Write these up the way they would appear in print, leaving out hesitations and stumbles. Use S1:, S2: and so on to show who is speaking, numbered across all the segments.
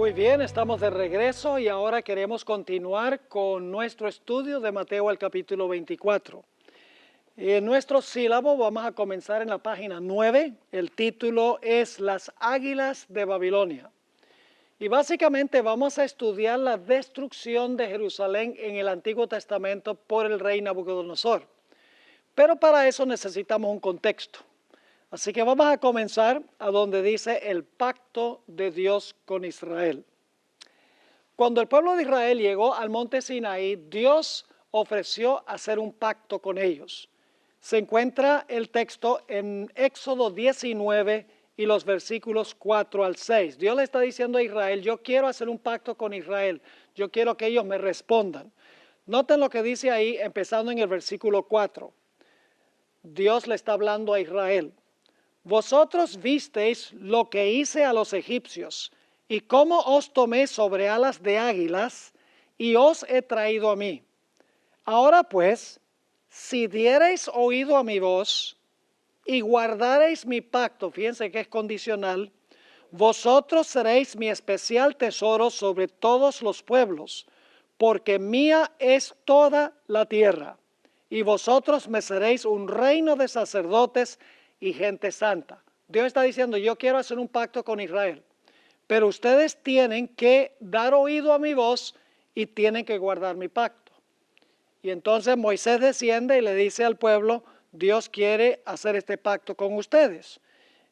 S1: Muy bien, estamos de regreso y ahora queremos continuar con nuestro estudio de Mateo el capítulo 24. En nuestro sílabo vamos a comenzar en la página 9. El título es Las Águilas de Babilonia. Y básicamente vamos a estudiar la destrucción de Jerusalén en el Antiguo Testamento por el rey Nabucodonosor. Pero para eso necesitamos un contexto. Así que vamos a comenzar a donde dice el pacto de Dios con Israel. Cuando el pueblo de Israel llegó al monte Sinaí, Dios ofreció hacer un pacto con ellos. Se encuentra el texto en Éxodo 19 y los versículos 4 al 6. Dios le está diciendo a Israel, yo quiero hacer un pacto con Israel, yo quiero que ellos me respondan. Noten lo que dice ahí, empezando en el versículo 4. Dios le está hablando a Israel. Vosotros visteis lo que hice a los egipcios, y cómo os tomé sobre alas de águilas, y os he traído a mí. Ahora pues, si diereis oído a mi voz, y guardareis mi pacto, fíjense que es condicional, vosotros seréis mi especial tesoro sobre todos los pueblos, porque mía es toda la tierra, y vosotros me seréis un reino de sacerdotes y gente santa. Dios está diciendo, yo quiero hacer un pacto con Israel, pero ustedes tienen que dar oído a mi voz y tienen que guardar mi pacto. Y entonces Moisés desciende y le dice al pueblo, Dios quiere hacer este pacto con ustedes.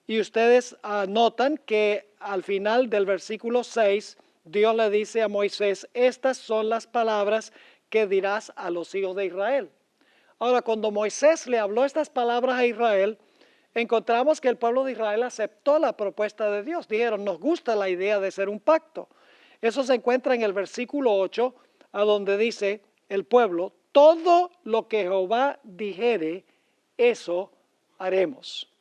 S1: Y ustedes notan que al final del versículo 6, Dios le dice a Moisés, estas son las palabras que dirás a los hijos de Israel. Ahora, cuando Moisés le habló estas palabras a Israel, encontramos que el pueblo de Israel aceptó la propuesta de Dios. Dijeron, nos gusta la idea de hacer un pacto. Eso se encuentra en el versículo 8, a donde dice el pueblo, todo lo que Jehová dijere, eso haremos.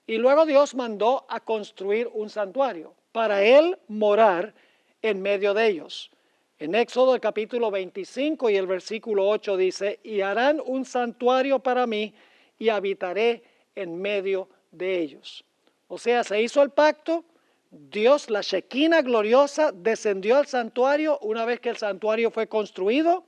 S1: Y luego Dios mandó a construir un santuario para él morar en medio de ellos. En Éxodo el capítulo 25 y el versículo 8 dice, y harán un santuario para mí y habitaré en medio de ellos. O sea, se hizo el pacto, Dios, la Shekinah gloriosa, descendió al santuario una vez que el santuario fue construido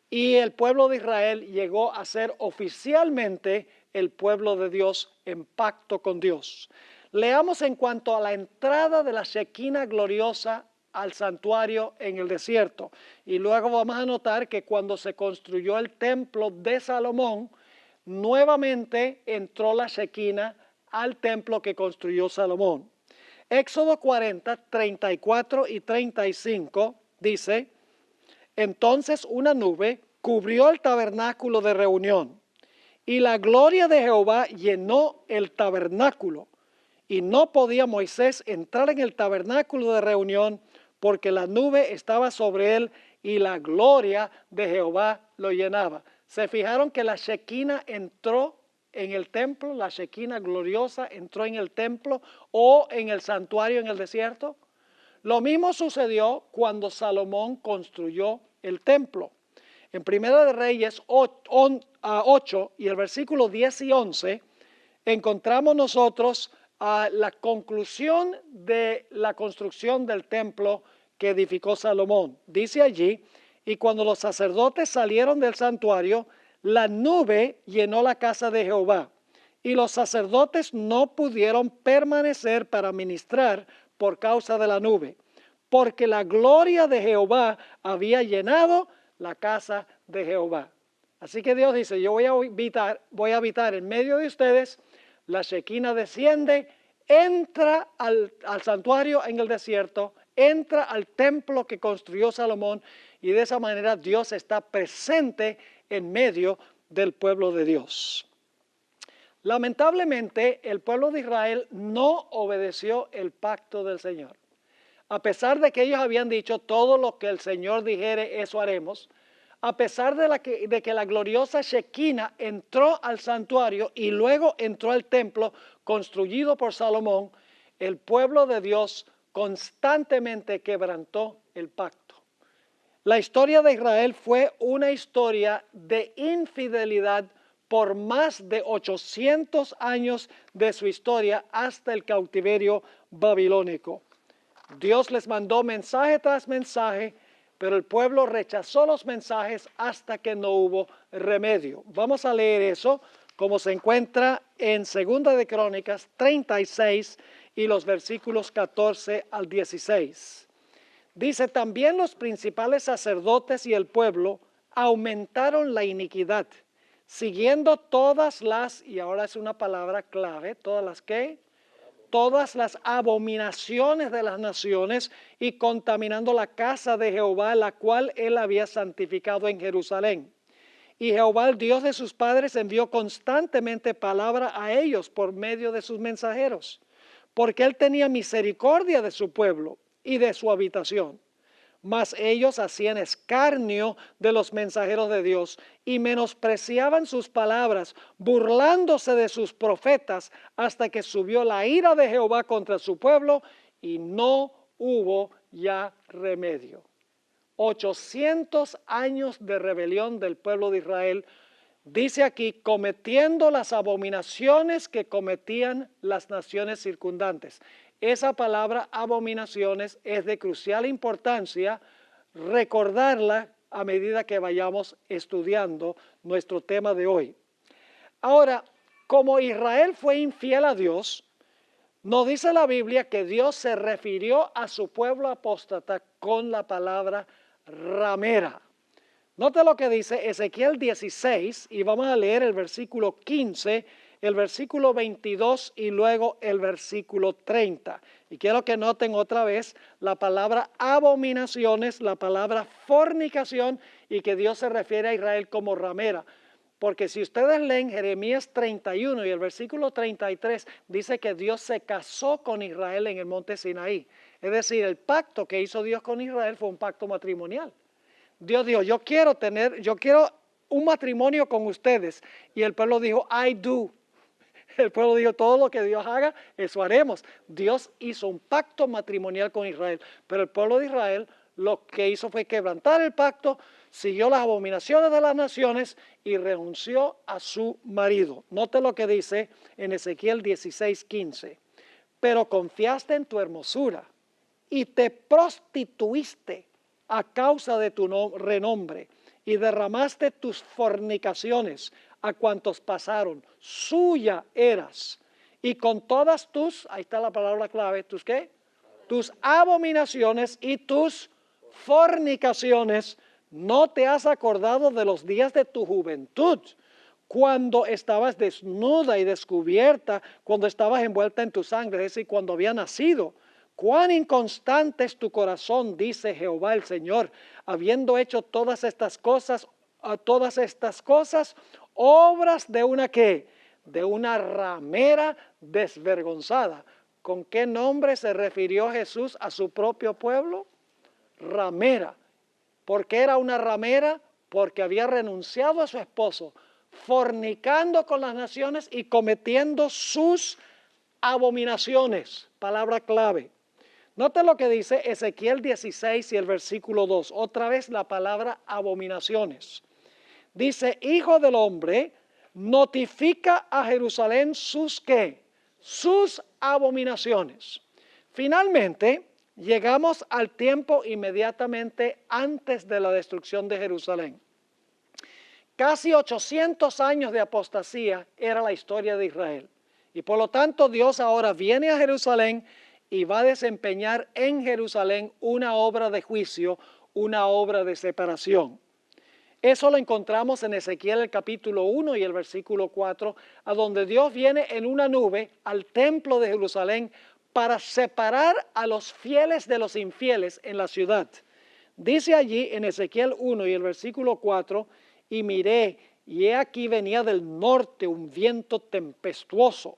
S1: y el pueblo de Israel llegó a ser oficialmente el pueblo de Dios en pacto con Dios. Leamos en cuanto a la entrada de la Shekinah gloriosa al santuario en el desierto. Y luego vamos a notar que cuando se construyó el templo de Salomón, nuevamente entró la Shekinah al templo que construyó Salomón. Éxodo 40, 34 y 35 dice, entonces una nube cubrió el tabernáculo de reunión, y la gloria de Jehová llenó el tabernáculo, y no podía Moisés entrar en el tabernáculo de reunión, porque la nube estaba sobre él, y la gloria de Jehová lo llenaba. ¿Se fijaron que la Shekinah entró en el templo? La Shekinah gloriosa entró en el templo o en el santuario en el desierto. Lo mismo sucedió cuando Salomón construyó el templo. En Primera de Reyes 8 y el versículo 10 y 11 encontramos nosotros la conclusión de la construcción del templo que edificó Salomón. Dice allí, y cuando los sacerdotes salieron del santuario, la nube llenó la casa de Jehová, y los sacerdotes no pudieron permanecer para ministrar por causa de la nube, porque la gloria de Jehová había llenado la casa de Jehová. Así que Dios dice, yo voy a habitar en medio de ustedes, la Shekinah desciende, entra al santuario en el desierto, entra al templo que construyó Salomón, y de esa manera Dios está presente en medio del pueblo de Dios. Lamentablemente, el pueblo de Israel no obedeció el pacto del Señor. A pesar de que ellos habían dicho, todo lo que el Señor dijere, eso haremos, a pesar de que la gloriosa Shekinah entró al santuario y luego entró al templo construido por Salomón, el pueblo de Dios constantemente quebrantó el pacto. La historia de Israel fue una historia de infidelidad por más de 800 años de su historia hasta el cautiverio babilónico. Dios les mandó mensaje tras mensaje, pero el pueblo rechazó los mensajes hasta que no hubo remedio. Vamos a leer eso como se encuentra en 2 de Crónicas 36 y los versículos 14 al 16. Dice, también los principales sacerdotes y el pueblo aumentaron la iniquidad, siguiendo todas las, y ahora es una palabra clave, todas las que, todas las abominaciones de las naciones y contaminando la casa de Jehová, la cual él había santificado en Jerusalén. Y Jehová, el Dios de sus padres, envió constantemente palabra a ellos por medio de sus mensajeros, porque él tenía misericordia de su pueblo y de su habitación. Mas ellos hacían escarnio de los mensajeros de Dios y menospreciaban sus palabras, burlándose de sus profetas, hasta que subió la ira de Jehová contra su pueblo y no hubo ya remedio. 800 años de rebelión del pueblo de Israel, dice aquí, cometiendo las abominaciones que cometían las naciones circundantes. Esa palabra abominaciones es de crucial importancia recordarla a medida que vayamos estudiando nuestro tema de hoy. Ahora, como Israel fue infiel a Dios, nos dice la Biblia que Dios se refirió a su pueblo apóstata con la palabra ramera. Note lo que dice Ezequiel 16 y vamos a leer el versículo 15, el versículo 22 y luego el versículo 30. Y quiero que noten otra vez la palabra abominaciones, la palabra fornicación y que Dios se refiere a Israel como ramera. Porque si ustedes leen Jeremías 31 y el versículo 33, dice que Dios se casó con Israel en el monte Sinaí. Es decir, el pacto que hizo Dios con Israel fue un pacto matrimonial. Dios dijo, yo quiero un matrimonio con ustedes. Y el pueblo dijo, I do. El pueblo dijo, todo lo que Dios haga, eso haremos. Dios hizo un pacto matrimonial con Israel. Pero el pueblo de Israel lo que hizo fue quebrantar el pacto, siguió las abominaciones de las naciones y renunció a su marido. Note lo que dice en Ezequiel 16:15. Pero confiaste en tu hermosura y te prostituiste a causa de tu renombre y derramaste tus fornicaciones a cuantos pasaron. Suya eras. Y con todas tus, ahí está la palabra clave, ¿tus qué? Tus abominaciones y tus fornicaciones, no te has acordado de los días de tu juventud, cuando estabas desnuda y descubierta, cuando estabas envuelta en tu sangre, es decir, cuando había nacido. Cuán inconstante es tu corazón, dice Jehová el Señor, habiendo hecho todas estas cosas, obras de una ¿qué? De una ramera desvergonzada. ¿Con qué nombre se refirió Jesús a su propio pueblo? Ramera. ¿Por qué era una ramera? Porque había renunciado a su esposo, fornicando con las naciones y cometiendo sus abominaciones. Palabra clave. Note lo que dice Ezequiel 16 y el versículo 2. Otra vez la palabra abominaciones. Dice, hijo del hombre, notifica a Jerusalén sus ¿qué? Sus abominaciones. Finalmente, llegamos al tiempo inmediatamente antes de la destrucción de Jerusalén. Casi 800 años de apostasía era la historia de Israel. Y por lo tanto Dios ahora viene a Jerusalén y va a desempeñar en Jerusalén una obra de juicio, una obra de separación. Eso lo encontramos en Ezequiel el capítulo 1 y el versículo 4, a donde Dios viene en una nube al templo de Jerusalén para separar a los fieles de los infieles en la ciudad. Dice allí en Ezequiel 1 y el versículo 4, y miré, y he aquí venía del norte un viento tempestuoso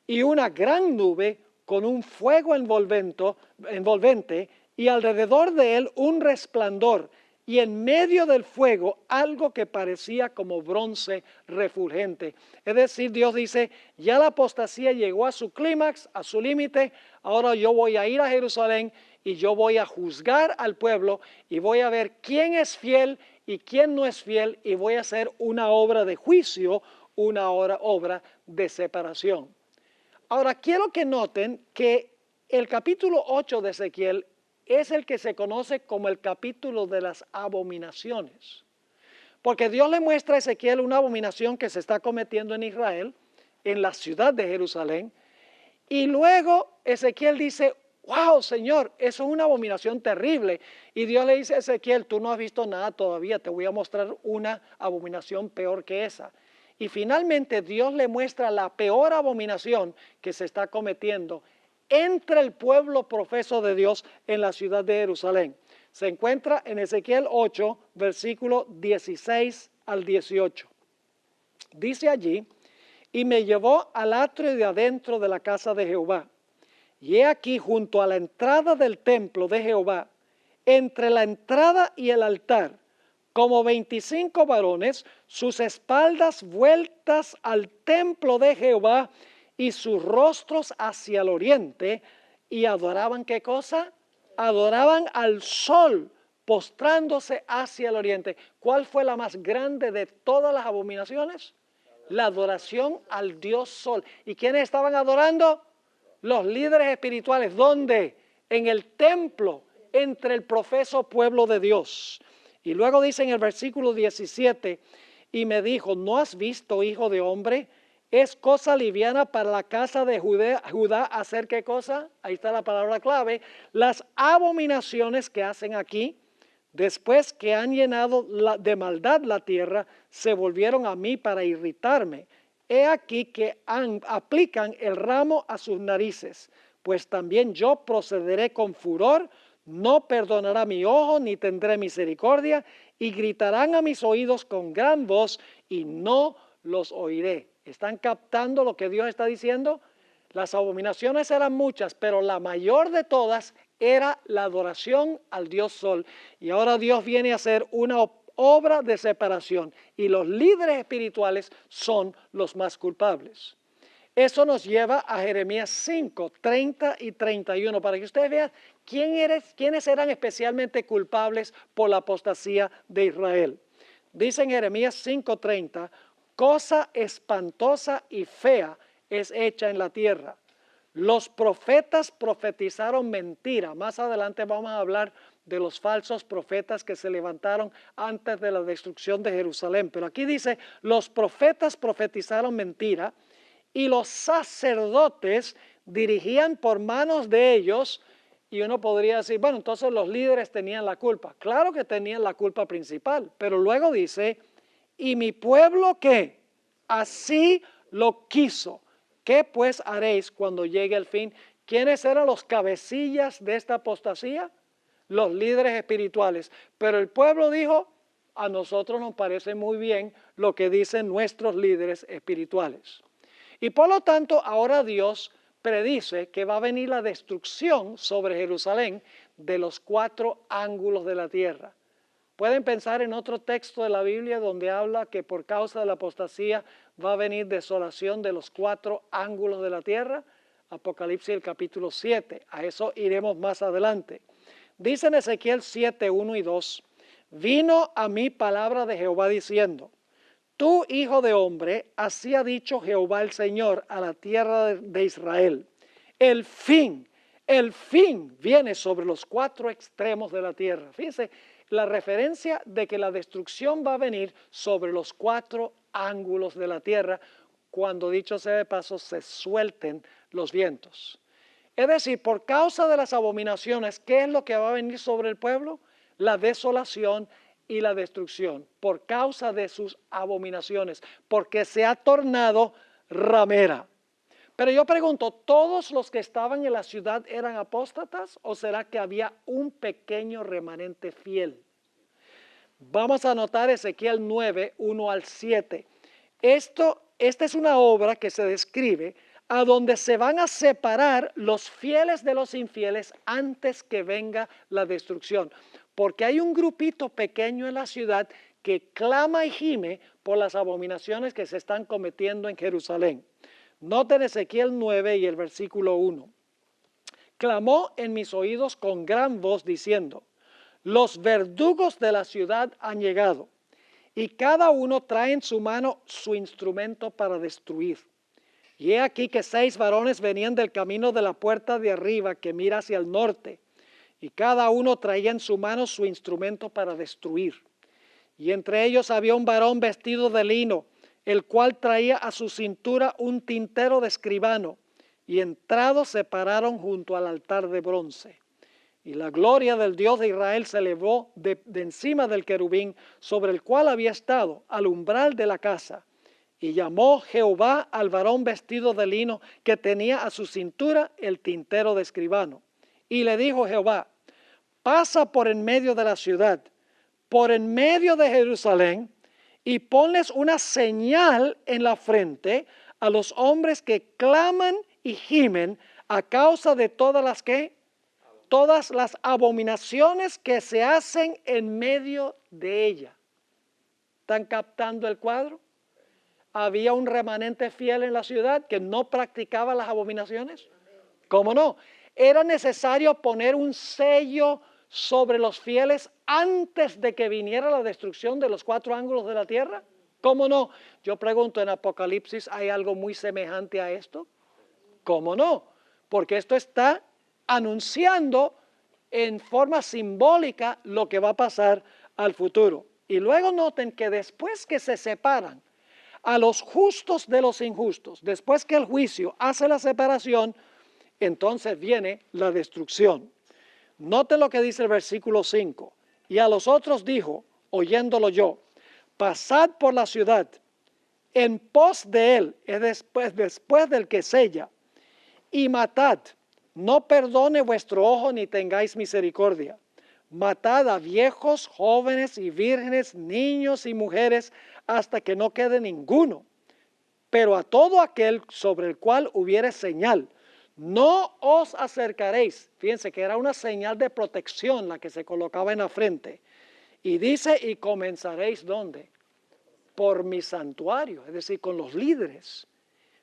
S1: y una gran nube con un fuego envolvente y alrededor de él un resplandor y en medio del fuego algo que parecía como bronce refulgente. Es decir, Dios dice, ya la apostasía llegó a su clímax, a su límite, ahora yo voy a ir a Jerusalén y yo voy a juzgar al pueblo y voy a ver quién es fiel y quién no es fiel y voy a hacer una obra de juicio, una obra de separación. Ahora, quiero que noten que El capítulo 8 de Ezequiel es el que se conoce como el capítulo de las abominaciones. Porque Dios le muestra a Ezequiel una abominación que se está cometiendo en Israel, en la ciudad de Jerusalén. Y luego Ezequiel dice, wow, Señor, eso es una abominación terrible. Y Dios le dice a Ezequiel, tú no has visto nada todavía, te voy a mostrar una abominación peor que esa. Y finalmente Dios le muestra la peor abominación que se está cometiendo entre el pueblo profeso de Dios en la ciudad de Jerusalén. Se encuentra en Ezequiel 8, versículo 16 al 18. Dice allí, y me llevó al atrio de adentro de la casa de Jehová. Y he aquí junto a la entrada del templo de Jehová, entre la entrada y el altar, como 25 varones, sus espaldas vueltas al templo de Jehová y sus rostros hacia el oriente, y adoraban, ¿qué cosa? Adoraban al sol, postrándose hacia el oriente. ¿Cuál fue la más grande de todas las abominaciones? La adoración al Dios Sol. ¿Y quiénes estaban adorando? Los líderes espirituales. ¿Dónde? En el templo, entre el profeso pueblo de Dios. Y luego dice en el versículo 17, y me dijo, ¿no has visto, hijo de hombre? Es cosa liviana para la casa de Judá hacer ¿qué cosa? Ahí está la palabra clave. Las abominaciones que hacen aquí. Después que han llenado de maldad la tierra, se volvieron a mí para irritarme. He aquí que aplican el ramo a sus narices, pues también yo procederé con furor, no perdonará mi ojo, ni tendré misericordia, y gritarán a mis oídos con gran voz, y no los oiré. ¿Están captando lo que Dios está diciendo? Las abominaciones eran muchas, pero la mayor de todas era la adoración al Dios Sol. Y ahora Dios viene a hacer una obra de separación y los líderes espirituales son los más culpables. Eso nos lleva a Jeremías 5, 30 y 31, para que ustedes vean quiénes eran especialmente culpables por la apostasía de Israel. Dice en Jeremías 5:30, cosa espantosa y fea es hecha en la tierra. Los profetas profetizaron mentira. Más adelante vamos a hablar de los falsos profetas que se levantaron antes de la destrucción de Jerusalén. Pero aquí dice, los profetas profetizaron mentira y los sacerdotes dirigían por manos de ellos. Y uno podría decir, bueno, entonces los líderes tenían la culpa. Claro que tenían la culpa principal, pero luego dice, y mi pueblo ¿qué? Así lo quiso. ¿Qué pues haréis cuando llegue el fin? ¿Quiénes eran los cabecillas de esta apostasía? Los líderes espirituales. Pero el pueblo dijo, a nosotros nos parece muy bien lo que dicen nuestros líderes espirituales. Y por lo tanto, ahora Dios predice que va a venir la destrucción sobre Jerusalén de los 4 ángulos de la tierra. Pueden pensar en otro texto de la Biblia donde habla que por causa de la apostasía va a venir desolación de los 4 ángulos de la tierra. Apocalipsis el capítulo 7. A eso iremos más adelante. Dice en Ezequiel 7, 1 y 2. Vino a mí palabra de Jehová diciendo, tú, hijo de hombre, así ha dicho Jehová el Señor a la tierra de Israel. El fin viene sobre los 4 extremos de la tierra. Fíjense, la referencia de que la destrucción va a venir sobre los 4 ángulos de la tierra cuando, dicho sea de paso, se suelten los vientos. Es decir, por causa de las abominaciones, ¿qué es lo que va a venir sobre el pueblo? La desolación y la destrucción, por causa de sus abominaciones, porque se ha tornado ramera. Pero yo pregunto, ¿todos los que estaban en la ciudad eran apóstatas o será que había un pequeño remanente fiel? Vamos a anotar Ezequiel 9, 1 al 7. Esta es una obra que se describe a donde se van a separar los fieles de los infieles antes que venga la destrucción. Porque hay un grupito pequeño en la ciudad que clama y gime por las abominaciones que se están cometiendo en Jerusalén. Noten Ezequiel 9 y el versículo 1. Clamó en mis oídos con gran voz diciendo, los verdugos de la ciudad han llegado y cada uno trae en su mano su instrumento para destruir. Y he aquí que 6 varones venían del camino de la puerta de arriba que mira hacia el norte, y cada uno traía en su mano su instrumento para destruir. Y entre ellos había un varón vestido de lino, el cual traía a su cintura un tintero de escribano, y entrados se pararon junto al altar de bronce. Y la gloria del Dios de Israel se elevó de encima del querubín sobre el cual había estado al umbral de la casa. Y llamó Jehová al varón vestido de lino que tenía a su cintura el tintero de escribano. Y le dijo Jehová: pasa por en medio de la ciudad, por en medio de Jerusalén, y ponles una señal en la frente a los hombres que claman y gimen a causa de todas las abominaciones que se hacen en medio de ella. ¿Están captando el cuadro? Había un remanente fiel en la ciudad que no practicaba las abominaciones. ¿Cómo no? Era necesario poner un sello sobre los fieles antes de que viniera la destrucción de los 4 ángulos de la tierra. ¿Cómo no? Yo pregunto, ¿en Apocalipsis hay algo muy semejante a esto? ¿Cómo no? Porque esto está anunciando en forma simbólica lo que va a pasar al futuro. Y luego noten que después que se separan a los justos de los injustos, después que el juicio hace la separación, entonces viene la destrucción. Note lo que dice el versículo 5. Y a los otros dijo, oyéndolo yo: pasad por la ciudad en pos de él, es después del que sella, y matad. No perdone vuestro ojo ni tengáis misericordia. Matad a viejos, jóvenes y vírgenes, niños y mujeres, hasta que no quede ninguno. Pero a todo aquel sobre el cual hubiere señal, no os acercaréis. Fíjense que era una señal de protección la que se colocaba en la frente. Y dice, y comenzaréis ¿dónde? Por mi santuario, es decir, con los líderes.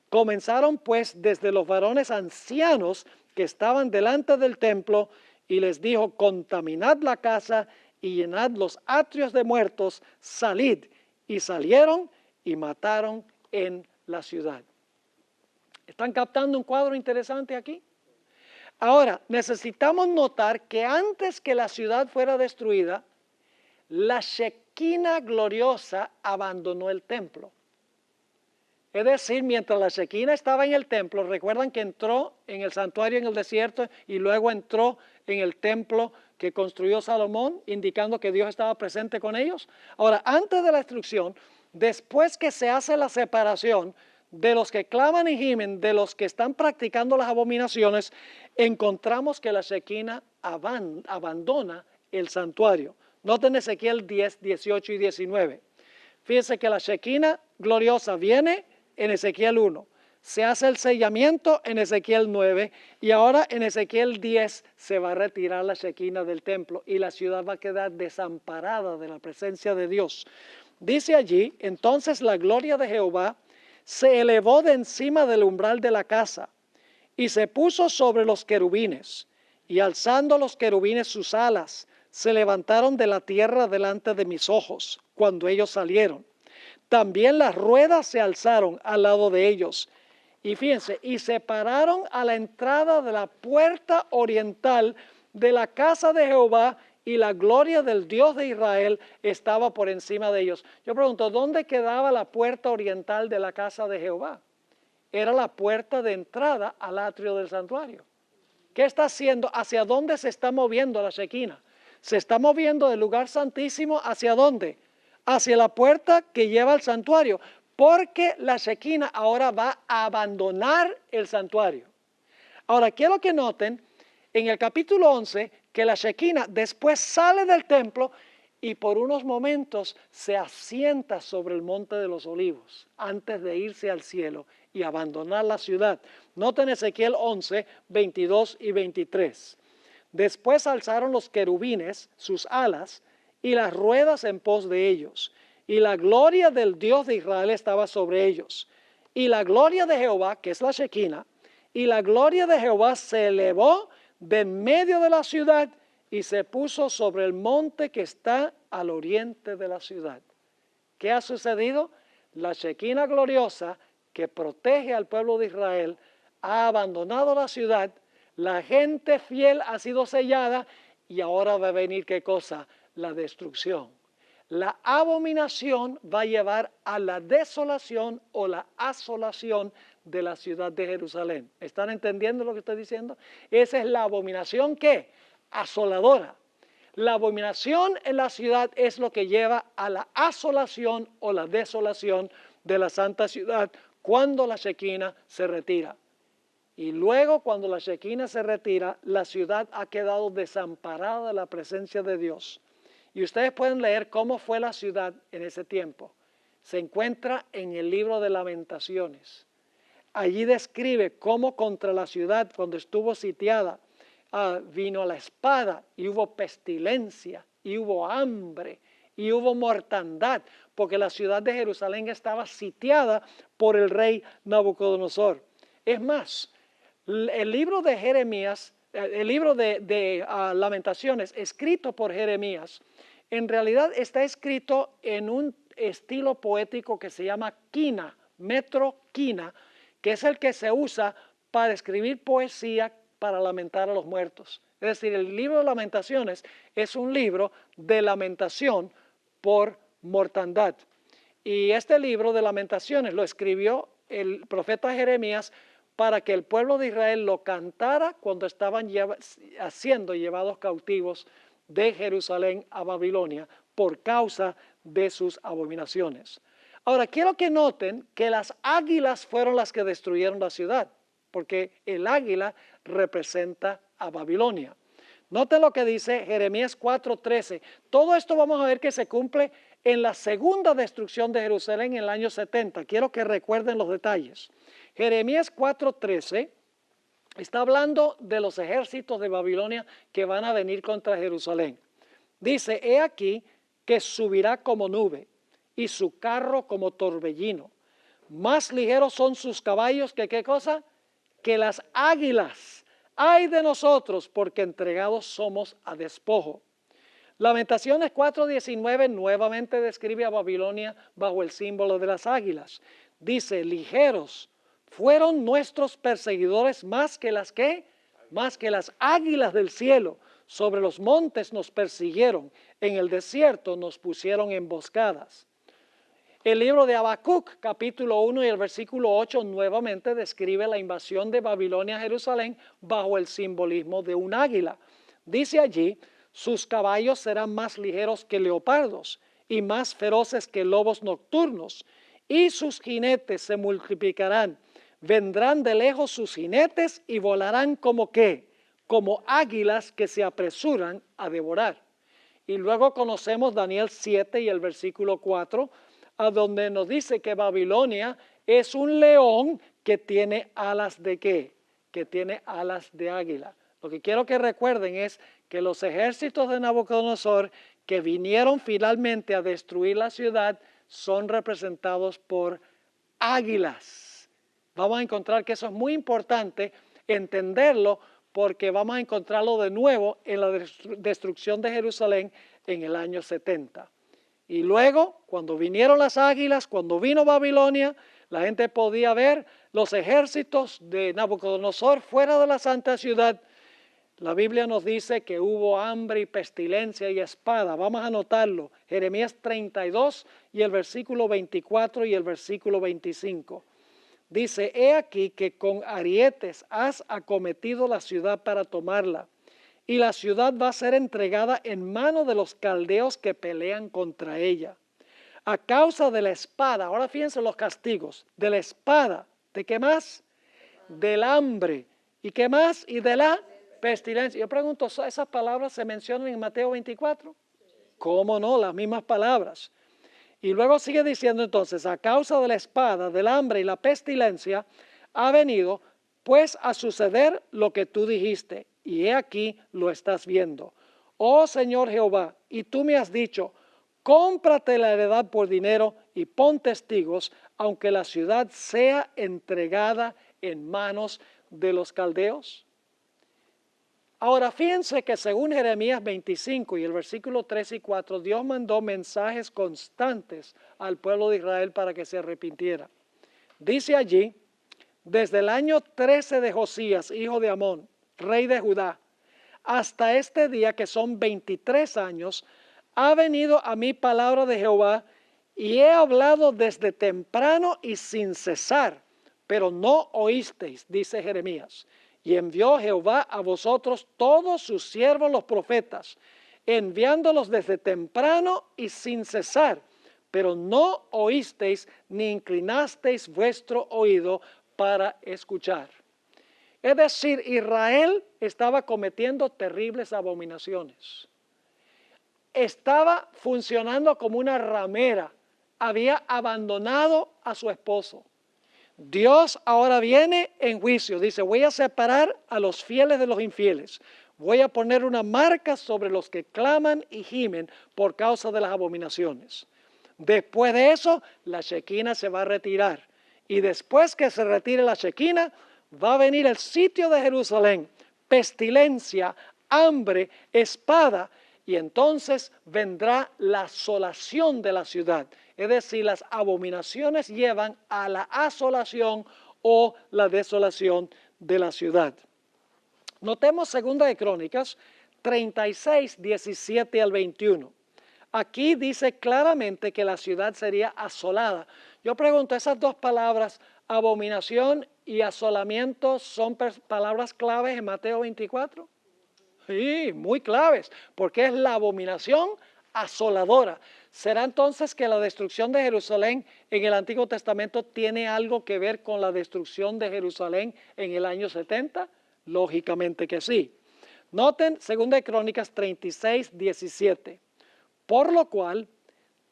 S1: Comenzaron pues desde los varones ancianos que estaban delante del templo, y les dijo: contaminad la casa y llenad los atrios de muertos, salid. Y salieron y mataron en la ciudad. ¿Están captando un cuadro interesante aquí? Ahora, necesitamos notar que antes que la ciudad fuera destruida, la Shequina gloriosa abandonó el templo. Es decir, mientras la Shequina estaba en el templo, recuerdan que entró en el santuario en el desierto y luego entró en el templo que construyó Salomón, indicando que Dios estaba presente con ellos. Ahora, antes de la destrucción, después que se hace la separación de los que claman y gimen, de los que están practicando las abominaciones, encontramos que la Shequina abandona el santuario. Noten Ezequiel 10, 18 y 19. Fíjense que la Shequina gloriosa viene en Ezequiel 1. Se hace el sellamiento en Ezequiel 9 y ahora en Ezequiel 10 se va a retirar la Shequina del templo y la ciudad va a quedar desamparada de la presencia de Dios. Dice allí: entonces la gloria de Jehová se elevó de encima del umbral de la casa y se puso sobre los querubines, y alzando los querubines sus alas, se levantaron de la tierra delante de mis ojos cuando ellos salieron. También las ruedas se alzaron al lado de ellos. Y fíjense, y se pararon a la entrada de la puerta oriental de la casa de Jehová, y la gloria del Dios de Israel estaba por encima de ellos. Yo pregunto, ¿dónde quedaba la puerta oriental de la casa de Jehová? Era la puerta de entrada al atrio del santuario. ¿Qué está haciendo? ¿Hacia dónde se está moviendo la Shequina? Se está moviendo del lugar santísimo ¿hacia dónde? Hacia la puerta que lleva al santuario, porque la Shequina ahora va a abandonar el santuario. Ahora, quiero que noten en el capítulo 11 que la Shequina después sale del templo y por unos momentos se asienta sobre el monte de los olivos antes de irse al cielo y abandonar la ciudad. Noten Ezequiel 11, 22 y 23. Después alzaron los querubines sus alas y las ruedas en pos de ellos, y la gloria del Dios de Israel estaba sobre ellos. Y la gloria de Jehová, que es la Shequina, y la gloria de Jehová se elevó de en medio de la ciudad y se puso sobre el monte que está al oriente de la ciudad. ¿Qué ha sucedido? La Shequina gloriosa que protege al pueblo de Israel, ha abandonado la ciudad, la gente fiel ha sido sellada y ahora va a venir, ¿qué cosa? La destrucción. La abominación va a llevar a la desolación o la asolación de la ciudad de Jerusalén. ¿Están entendiendo lo que estoy diciendo? Esa es la abominación, ¿qué? Asoladora. La abominación en la ciudad es lo que lleva a la asolación o la desolación de la santa ciudad cuando la Shekinah se retira. Y luego cuando la Shekinah se retira, la ciudad ha quedado desamparada de la presencia de Dios. Y ustedes pueden leer cómo fue la ciudad en ese tiempo. Se encuentra en el libro de Lamentaciones. Allí describe cómo contra la ciudad, cuando estuvo sitiada, vino la espada y hubo pestilencia y hubo hambre y hubo mortandad, porque la ciudad de Jerusalén estaba sitiada por el rey Nabucodonosor. Es más, el libro de Jeremías, el libro de Lamentaciones, escrito por Jeremías, en realidad está escrito en un estilo poético que se llama quina, metro quina, que es el que se usa para escribir poesía para lamentar a los muertos. Es decir, el libro de Lamentaciones es un libro de lamentación por mortandad. Y este libro de Lamentaciones lo escribió el profeta Jeremías para que el pueblo de Israel lo cantara cuando estaban siendo llevados cautivos de Jerusalén a Babilonia por causa de sus abominaciones. Ahora, quiero que noten que las águilas fueron las que destruyeron la ciudad, porque el águila representa a Babilonia. Noten lo que dice Jeremías 4:13. Todo esto vamos a ver que se cumple en la segunda destrucción de Jerusalén en el año 70. Quiero que recuerden los detalles. Jeremías 4:13 está hablando de los ejércitos de Babilonia que van a venir contra Jerusalén. Dice, he aquí que subirá como nube y su carro como torbellino. Más ligeros son sus caballos que ¿qué cosa? Que las águilas. Ay de nosotros, porque entregados somos a despojo. Lamentaciones 4:19 nuevamente describe a Babilonia bajo el símbolo de las águilas. Dice, ligeros fueron nuestros perseguidores más que las ¿qué? Más que las águilas del cielo. Sobre los montes nos persiguieron, en el desierto nos pusieron emboscadas. El libro de Habacuc, capítulo 1 y el versículo 8, nuevamente describe la invasión de Babilonia a Jerusalén bajo el simbolismo de un águila. Dice allí, sus caballos serán más ligeros que leopardos y más feroces que lobos nocturnos, y sus jinetes se multiplicarán. Vendrán de lejos sus jinetes y volarán como ¿qué? Como águilas que se apresuran a devorar. Y luego conocemos Daniel 7 y el versículo 4, a donde nos dice que Babilonia es un león que tiene alas de ¿qué? Que tiene alas de águila. Lo que quiero que recuerden es que los ejércitos de Nabucodonosor que vinieron finalmente a destruir la ciudad son representados por águilas. Vamos a encontrar que eso es muy importante entenderlo, porque vamos a encontrarlo de nuevo en la destrucción de Jerusalén en el año 70. Y luego, cuando vinieron las águilas, cuando vino Babilonia, la gente podía ver los ejércitos de Nabucodonosor fuera de la santa ciudad. La Biblia nos dice que hubo hambre y pestilencia y espada. Vamos a anotarlo. Jeremías 32 y el versículo 24 y el versículo 25. Dice, he aquí que con arietes has acometido la ciudad para tomarla, y la ciudad va a ser entregada en manos de los caldeos que pelean contra ella. A causa de la espada, ahora fíjense los castigos, de la espada, ¿de qué más? Del hambre, ¿y qué más? Y de la pestilencia. Yo pregunto, ¿esas palabras se mencionan en Mateo 24? ¿Cómo no? Las mismas palabras. Y luego sigue diciendo entonces, a causa de la espada, del hambre y la pestilencia, ha venido pues a suceder lo que tú dijiste, y he aquí lo estás viendo. Oh Señor Jehová, y tú me has dicho, cómprate la heredad por dinero y pon testigos, aunque la ciudad sea entregada en manos de los caldeos. Ahora fíjense que según Jeremías 25 y el versículo 3 y 4, Dios mandó mensajes constantes al pueblo de Israel para que se arrepintiera. Dice allí, desde el año 13 de Josías, hijo de Amón, rey de Judá, hasta este día, que son 23 años, ha venido a mí palabra de Jehová, y he hablado desde temprano y sin cesar, pero no oísteis, dice Jeremías. Y envió Jehová a vosotros todos sus siervos los profetas, enviándolos desde temprano y sin cesar, pero no oísteis ni inclinasteis vuestro oído para escuchar. Es decir, Israel estaba cometiendo terribles abominaciones. Estaba funcionando como una ramera. Había abandonado a su esposo. Dios ahora viene en juicio. Dice, voy a separar a los fieles de los infieles. Voy a poner una marca sobre los que claman y gimen por causa de las abominaciones. Después de eso, la Shequina se va a retirar. Y después que se retire la Shequina, va a venir el sitio de Jerusalén, pestilencia, hambre, espada, y entonces vendrá la asolación de la ciudad. Es decir, las abominaciones llevan a la asolación o la desolación de la ciudad. Notemos 2 de Crónicas 36, 17 al 21. Aquí dice claramente que la ciudad sería asolada. Yo pregunto, esas dos palabras, abominación y asolamiento, ¿son palabras claves en Mateo 24? Sí, muy claves, porque es la abominación asoladora. ¿Será entonces que la destrucción de Jerusalén en el Antiguo Testamento tiene algo que ver con la destrucción de Jerusalén en el año 70? Lógicamente que sí. Noten 2 de Crónicas 36, 17. Por lo cual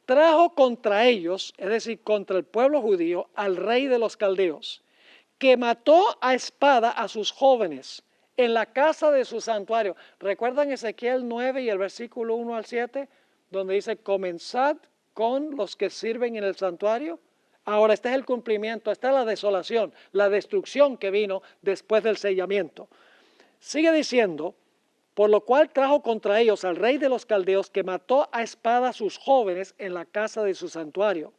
S1: trajo contra ellos, es decir, contra el pueblo judío, al rey de los caldeos, que mató a espada a sus jóvenes en la casa de su santuario. ¿Recuerdan Ezequiel 9 y el versículo 1 al 7? Donde dice, comenzad con los que sirven en el santuario. Ahora este es el cumplimiento, esta es la desolación, la destrucción que vino después del sellamiento. Sigue diciendo, por lo cual trajo contra ellos al rey de los caldeos, que mató a espada a sus jóvenes en la casa de su santuario,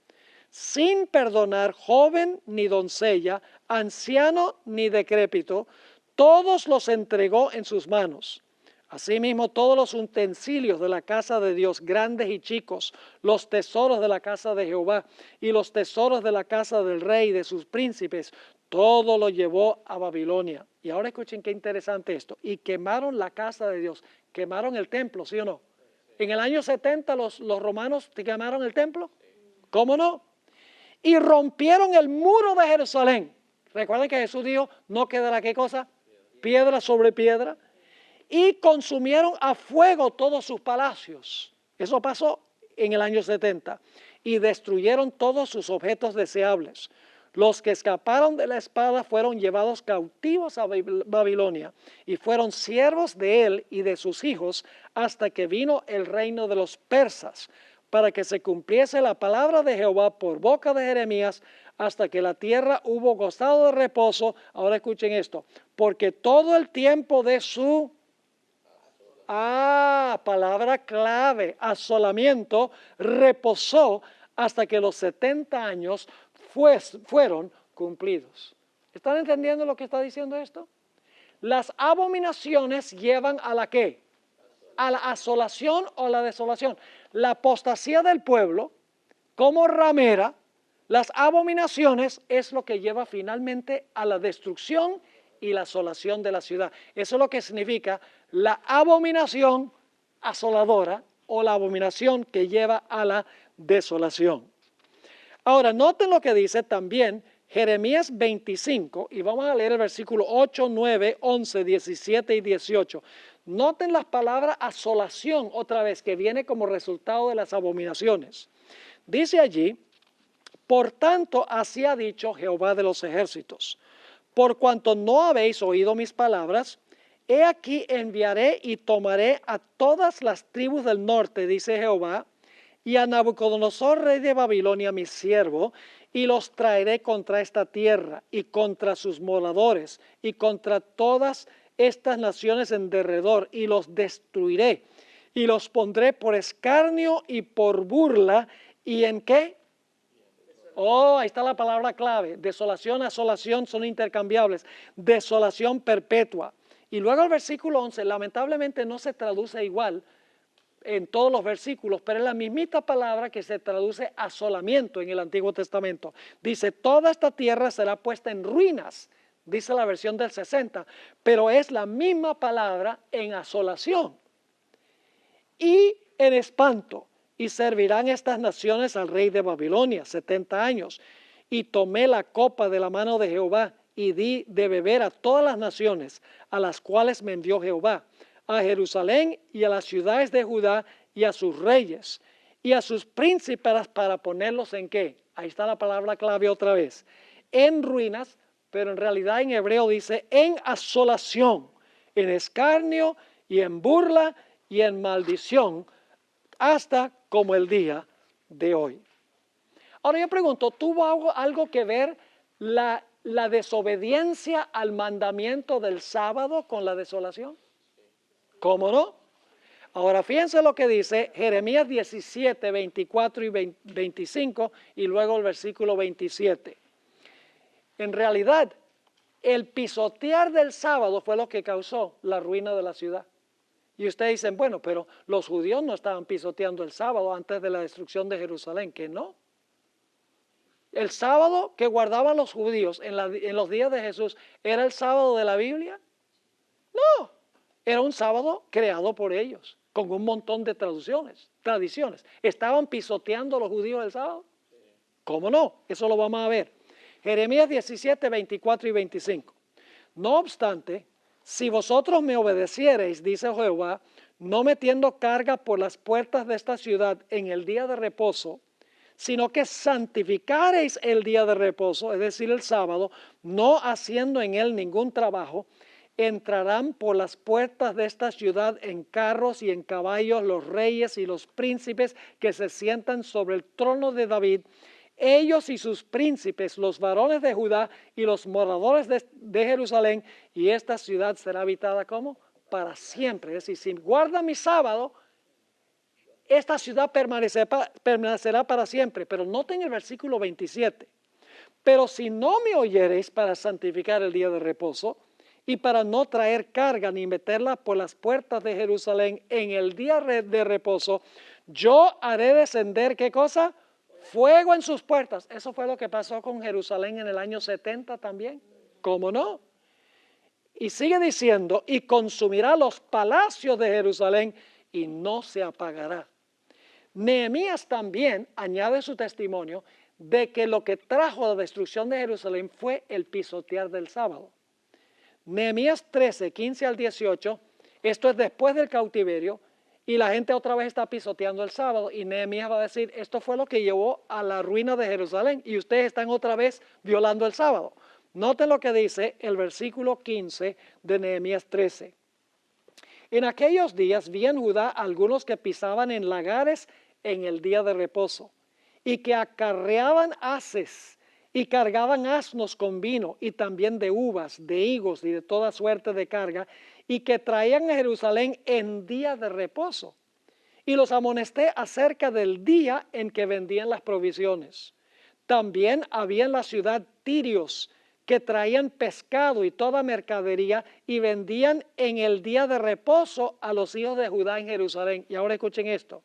S1: sin perdonar joven ni doncella, anciano ni decrépito, todos los entregó en sus manos. Asimismo, todos los utensilios de la casa de Dios, grandes y chicos, los tesoros de la casa de Jehová y los tesoros de la casa del rey y de sus príncipes, todo lo llevó a Babilonia. Y ahora escuchen qué interesante esto. Y quemaron la casa de Dios. Quemaron el templo, ¿sí o no? En el año 70 los romanos quemaron el templo. ¿Cómo no? Y rompieron el muro de Jerusalén. Recuerden que Jesús dijo, no quedará ¿qué cosa? Piedra sobre piedra. Y consumieron a fuego todos sus palacios. Eso pasó en el año 70. Y destruyeron todos sus objetos deseables. Los que escaparon de la espada fueron llevados cautivos a Babilonia y fueron siervos de él y de sus hijos hasta que vino el reino de los persas, para que se cumpliese la palabra de Jehová por boca de Jeremías, hasta que la tierra hubo gozado de reposo. Ahora escuchen esto, porque todo el tiempo de su palabra clave, asolamiento, reposó hasta que los 70 años fueron cumplidos. ¿Están entendiendo lo que está diciendo esto? Las abominaciones llevan a la ¿qué? A la asolación o la desolación. La apostasía del pueblo, como ramera, las abominaciones es lo que lleva finalmente a la destrucción y la asolación de la ciudad. Eso es lo que significa la abominación asoladora o la abominación que lleva a la desolación. Ahora, noten lo que dice también Jeremías 25, y vamos a leer el versículo 8, 9, 11, 17 y 18. Noten las palabras asolación otra vez, que viene como resultado de las abominaciones. Dice allí, por tanto, así ha dicho Jehová de los ejércitos, por cuanto no habéis oído mis palabras, he aquí enviaré y tomaré a todas las tribus del norte, dice Jehová, y a Nabucodonosor, rey de Babilonia, mi siervo, y los traeré contra esta tierra, y contra sus moradores, y contra todas estas naciones en derredor, y los destruiré, y los pondré por escarnio y por burla, ¿y en qué? Oh, ahí está la palabra clave. Desolación, asolación son intercambiables. Desolación perpetua. Y luego el versículo 11, lamentablemente no se traduce igual en todos los versículos, pero es la mismita palabra que se traduce asolamiento en el Antiguo Testamento. Dice, toda esta tierra será puesta en ruinas, dice la versión del 60, pero es la misma palabra en asolación y en espanto. Y servirán estas naciones al rey de Babilonia 70 años. Y tomé la copa de la mano de Jehová y di de beber a todas las naciones a las cuales me envió Jehová, a Jerusalén y a las ciudades de Judá y a sus reyes y a sus príncipes para ponerlos en qué. Ahí está la palabra clave otra vez. En ruinas, pero en realidad en hebreo dice en asolación, en escarnio y en burla y en maldición, hasta como el día de hoy. Ahora yo pregunto, ¿tuvo algo que ver la desobediencia al mandamiento del sábado con la desolación? ¿Cómo no? Ahora fíjense lo que dice Jeremías 17, 24 y 25 y luego el versículo 27. En realidad, el pisotear del sábado fue lo que causó la ruina de la ciudad. Y ustedes dicen, bueno, pero los judíos no estaban pisoteando el sábado antes de la destrucción de Jerusalén, que no. El sábado que guardaban los judíos en los días de Jesús, ¿era el sábado de la Biblia? No, era un sábado creado por ellos, con un montón de tradiciones. ¿Estaban pisoteando los judíos el sábado? ¿Cómo no? Eso lo vamos a ver. Jeremías 17, 24 y 25. No obstante, si vosotros me obedeciereis, dice Jehová, no metiendo carga por las puertas de esta ciudad en el día de reposo, sino que santificareis el día de reposo, es decir, el sábado, no haciendo en él ningún trabajo, entrarán por las puertas de esta ciudad en carros y en caballos los reyes y los príncipes que se sientan sobre el trono de David, ellos y sus príncipes, los varones de Judá y los moradores de Jerusalén, y esta ciudad será habitada ¿cómo? Para siempre. Es decir, si guarda mi sábado, esta ciudad permanecerá para siempre. Pero noten el versículo 27. Pero si no me oyereis para santificar el día de reposo, y para no traer carga ni meterla por las puertas de Jerusalén en el día de reposo, yo haré descender, ¿qué cosa? Fuego en sus puertas. Eso fue lo que pasó con Jerusalén en el año 70 también. ¿Cómo no? Y sigue diciendo, y consumirá los palacios de Jerusalén y no se apagará. Nehemías también añade su testimonio de que lo que trajo la destrucción de Jerusalén fue el pisotear del sábado. Nehemías 13, 15 al 18, esto es después del cautiverio, y la gente otra vez está pisoteando el sábado, y Nehemías va a decir, esto fue lo que llevó a la ruina de Jerusalén, y ustedes están otra vez violando el sábado. Noten lo que dice el versículo 15 de Nehemías 13. En aquellos días vi en Judá algunos que pisaban en lagares en el día de reposo, y que acarreaban haces, y cargaban asnos con vino, y también de uvas, de higos, y de toda suerte de carga, y que traían a Jerusalén en día de reposo. Y los amonesté acerca del día en que vendían las provisiones. También había en la ciudad tirios que traían pescado y toda mercadería y vendían en el día de reposo a los hijos de Judá en Jerusalén. Y ahora escuchen esto.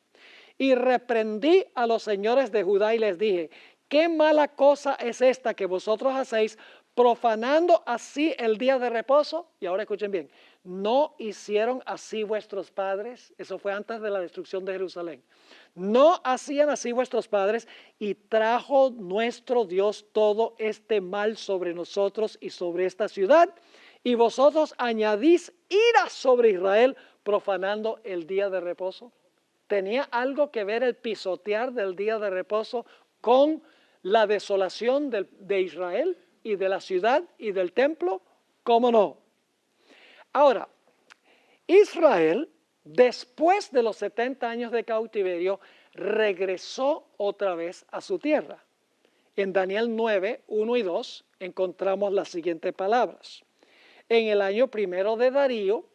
S1: Y reprendí a los señores de Judá y les dije, ¿qué mala cosa es esta que vosotros hacéis, profanando así el día de reposo? Y ahora escuchen bien, ¿no hicieron así vuestros padres? Eso fue antes de la destrucción de Jerusalén. ¿No hacían así vuestros padres? Y trajo nuestro Dios todo este mal sobre nosotros y sobre esta ciudad. Y vosotros añadís ira sobre Israel, profanando el día de reposo. ¿Tenía algo que ver el pisotear del día de reposo con la desolación de Israel y de la ciudad y del templo? ¿Cómo no? Ahora, Israel, después de los 70 años de cautiverio, regresó otra vez a su tierra. En Daniel 9, 1 y 2 encontramos las siguientes palabras. En el año primero de Darío,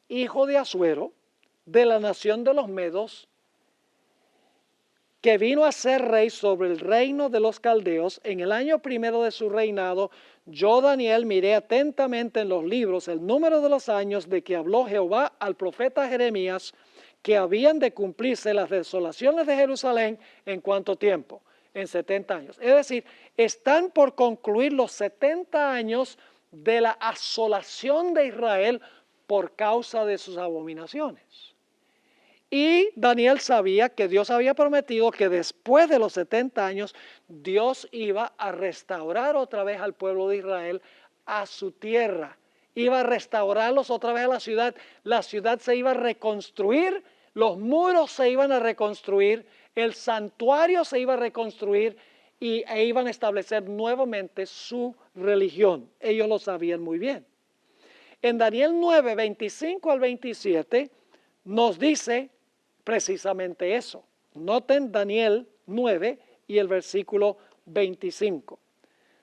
S1: hijo de Asuero, de la nación de los Medos, que vino a ser rey sobre el reino de los caldeos, en el año primero de su reinado, yo, Daniel, miré atentamente en los libros el número de los años de que habló Jehová al profeta Jeremías, que habían de cumplirse las desolaciones de Jerusalén en cuánto tiempo, en 70 años. Es decir, están por concluir los 70 años de la asolación de Israel por causa de sus abominaciones. Y Daniel sabía que Dios había prometido que después de los 70 años, Dios iba a restaurar otra vez al pueblo de Israel a su tierra. Iba a restaurarlos otra vez a la ciudad se iba a reconstruir, los muros se iban a reconstruir, el santuario se iba a reconstruir e iban a establecer nuevamente su religión. Ellos lo sabían muy bien. En Daniel 9, 25 al 27 nos dice precisamente eso. Noten Daniel 9 y el versículo 25.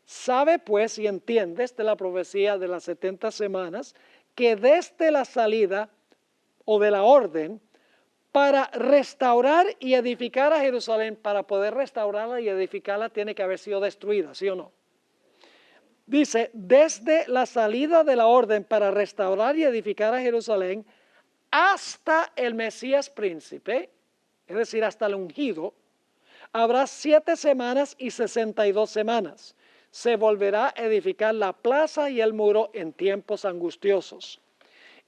S1: Sabe pues y entiendes de la profecía de las 70 semanas que desde la salida o de la orden para restaurar y edificar a Jerusalén, para poder restaurarla y edificarla tiene que haber sido destruida, ¿sí o no? Dice, desde la salida de la orden para restaurar y edificar a Jerusalén hasta el Mesías príncipe, es decir, hasta el ungido, habrá 7 semanas y 62 semanas. Se volverá a edificar la plaza y el muro en tiempos angustiosos.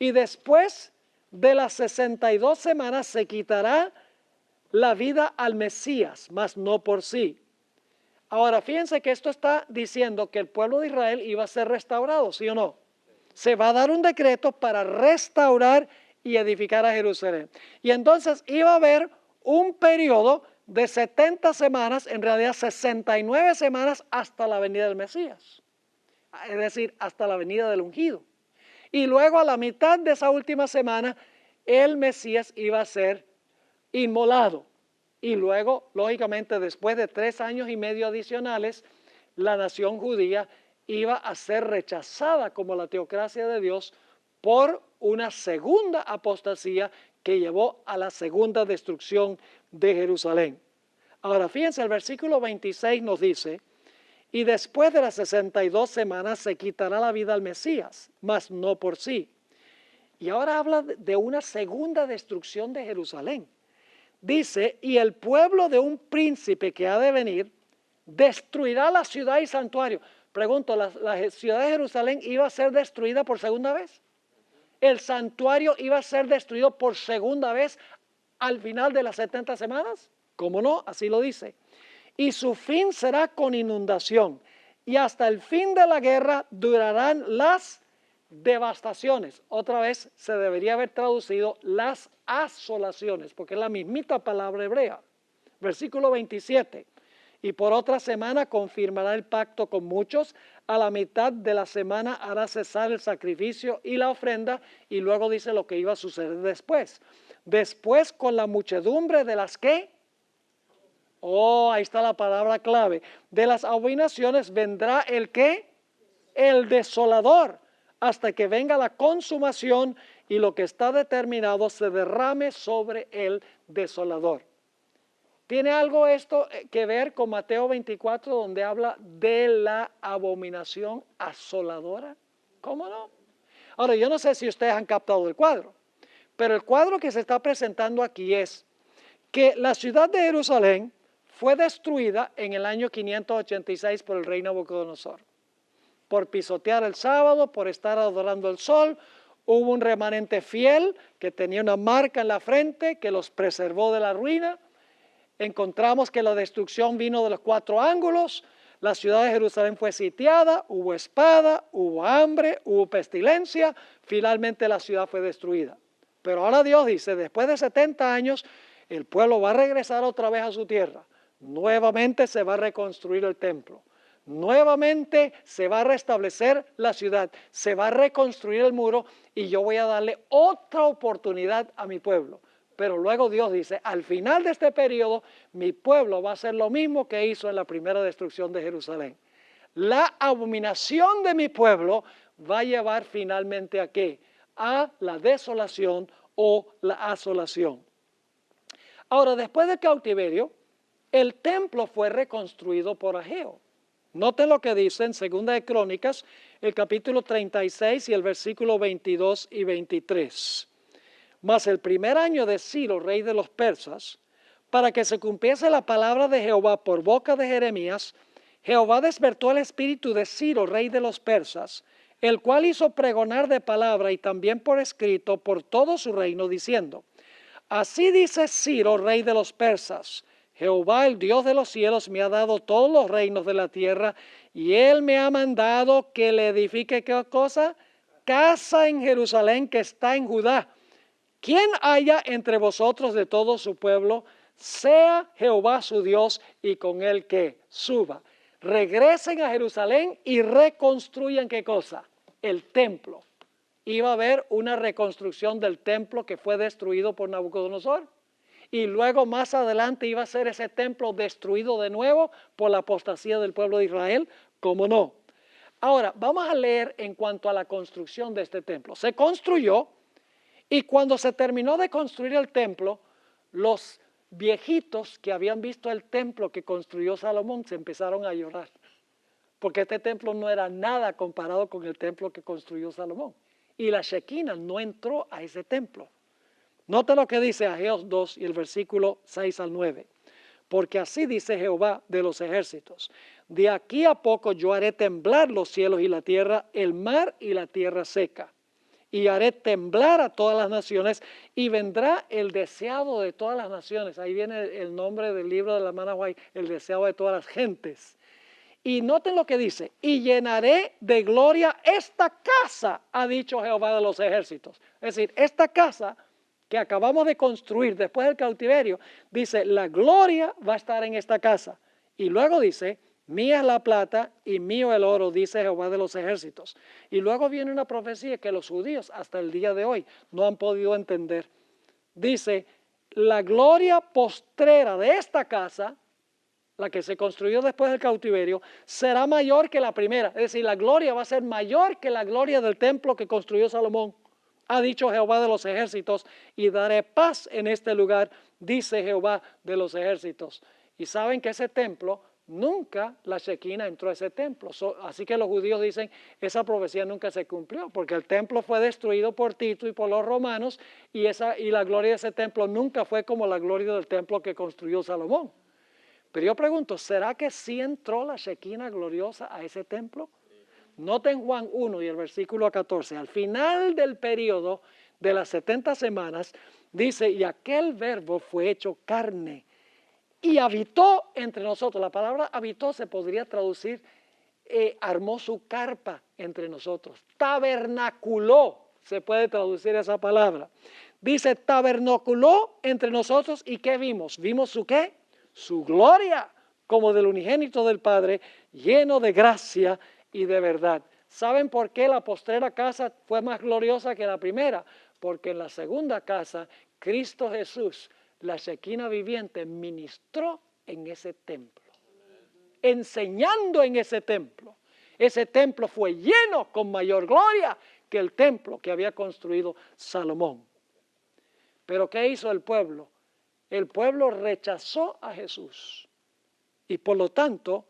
S1: Y después de las 62 semanas se quitará la vida al Mesías, mas no por sí. Ahora, fíjense que esto está diciendo que el pueblo de Israel iba a ser restaurado, ¿sí o no? Se va a dar un decreto para restaurar y edificar a Jerusalén. Y entonces iba a haber un periodo de 70 semanas, en realidad 69 semanas hasta la venida del Mesías. Es decir, hasta la venida del ungido. Y luego a la mitad de esa última semana, el Mesías iba a ser inmolado. Y luego, lógicamente, después de 3 años y medio adicionales, la nación judía iba a ser rechazada como la teocracia de Dios por una segunda apostasía que llevó a la segunda destrucción de Jerusalén. Ahora, fíjense, el versículo 26 nos dice, y después de las 62 semanas se quitará la vida al Mesías, mas no por sí. Y ahora habla de una segunda destrucción de Jerusalén. Dice, y el pueblo de un príncipe que ha de venir destruirá la ciudad y santuario. Pregunto, ¿la ciudad de Jerusalén iba a ser destruida por segunda vez? ¿El santuario iba a ser destruido por segunda vez al final de las 70 semanas? ¿Cómo no? Así lo dice. Y su fin será con inundación. Y hasta el fin de la guerra durarán las devastaciones. Otra vez se debería haber traducido las asolaciones, porque es la mismita palabra hebrea. Versículo 27. Y por otra semana confirmará el pacto con muchos. A la mitad de la semana hará cesar el sacrificio y la ofrenda. Y luego dice lo que iba a suceder después. Después con la muchedumbre de las que... Oh, ahí está la palabra clave. De las abominaciones vendrá el ¿qué? El desolador, hasta que venga la consumación y lo que está determinado se derrame sobre el desolador. ¿Tiene algo esto que ver con Mateo 24, donde habla de la abominación asoladora? ¿Cómo no? Ahora, yo no sé si ustedes han captado el cuadro, pero el cuadro que se está presentando aquí es que la ciudad de Jerusalén fue destruida en el año 586 por el rey Nabucodonosor. Por pisotear el sábado, por estar adorando el sol, hubo un remanente fiel que tenía una marca en la frente que los preservó de la ruina. Encontramos que la destrucción vino de los 4 ángulos, la ciudad de Jerusalén fue sitiada, hubo espada, hubo hambre, hubo pestilencia, finalmente la ciudad fue destruida. Pero ahora Dios dice, después de 70 años, el pueblo va a regresar otra vez a su tierra. Nuevamente se va a reconstruir el templo. Nuevamente se va a restablecer la ciudad, se va a reconstruir el muro y yo voy a darle otra oportunidad a mi pueblo. Pero luego Dios dice, al final de este periodo, mi pueblo va a hacer lo mismo que hizo en la primera destrucción de Jerusalén. La abominación de mi pueblo va a llevar finalmente ¿a qué? A la desolación o la asolación. Ahora, después del cautiverio, El templo fue reconstruido por Ageo. Noten lo que dice en 2 de Crónicas, el capítulo 36 y el versículo 22 y 23. Mas el primer año de Ciro, rey de los persas, para que se cumpliese la palabra de Jehová por boca de Jeremías, Jehová despertó el espíritu de Ciro, rey de los persas, el cual hizo pregonar de palabra y también por escrito por todo su reino, diciendo: así dice Ciro, rey de los persas: Jehová, el Dios de los cielos, me ha dado todos los reinos de la tierra, y él me ha mandado que le edifique, ¿qué cosa? Casa en Jerusalén, que está en Judá. Quien haya entre vosotros de todo su pueblo, sea Jehová su Dios, y con él que suba. Regresen a Jerusalén y reconstruyan, ¿qué cosa? El templo. Iba a haber una reconstrucción del templo que fue destruido por Nabucodonosor. Y luego más adelante iba a ser ese templo destruido de nuevo por la apostasía del pueblo de Israel. ¿Cómo no? Ahora, vamos a leer en cuanto a la construcción de este templo. Se construyó, y cuando se terminó de construir el templo, los viejitos que habían visto el templo que construyó Salomón se empezaron a llorar. Porque este templo no era nada comparado con el templo que construyó Salomón. Y la Shekinah no entró a ese templo. Note lo que dice Ageo 2 y el versículo 6 al 9. Porque así dice Jehová de los ejércitos: de aquí a poco yo haré temblar los cielos y la tierra, el mar y la tierra seca. Y haré temblar a todas las naciones, y vendrá el deseado de todas las naciones. Ahí viene el nombre del libro de la hermana White, el deseado de todas las gentes. Y noten lo que dice: y llenaré de gloria esta casa, ha dicho Jehová de los ejércitos. Es decir, esta casa que acabamos de construir después del cautiverio, dice, la gloria va a estar en esta casa. Y luego dice, mía es la plata y mío el oro, dice Jehová de los ejércitos. Y luego viene una profecía que los judíos hasta el día de hoy no han podido entender. Dice, la gloria postrera de esta casa, la que se construyó después del cautiverio, será mayor que la primera. Es decir, la gloria va a ser mayor que la gloria del templo que construyó Salomón. Ha dicho Jehová de los ejércitos, y daré paz en este lugar, dice Jehová de los ejércitos. Y saben que ese templo, nunca la Shekinah entró a ese templo. Así que los judíos dicen, esa profecía nunca se cumplió, porque el templo fue destruido por Tito y por los romanos, y la gloria de ese templo nunca fue como la gloria del templo que construyó Salomón. Pero yo pregunto, ¿será que sí entró la Shekinah gloriosa a ese templo? Noten Juan 1 y el versículo 14, al final del periodo de las 70 semanas, dice, y aquel verbo fue hecho carne y habitó entre nosotros. La palabra habitó se podría traducir, armó su carpa entre nosotros. Tabernaculó, se puede traducir esa palabra. Dice, tabernaculó entre nosotros, ¿y qué vimos? ¿Vimos su qué? Su gloria, como del unigénito del Padre, lleno de gracia y de verdad. ¿Saben por qué la postrera casa fue más gloriosa que la primera? Porque en la segunda casa, Cristo Jesús, la Shekinah viviente, ministró en ese templo, enseñando en ese templo. Ese templo fue lleno con mayor gloria que el templo que había construido Salomón. Pero ¿qué hizo el pueblo? El pueblo rechazó a Jesús. Y por lo tanto,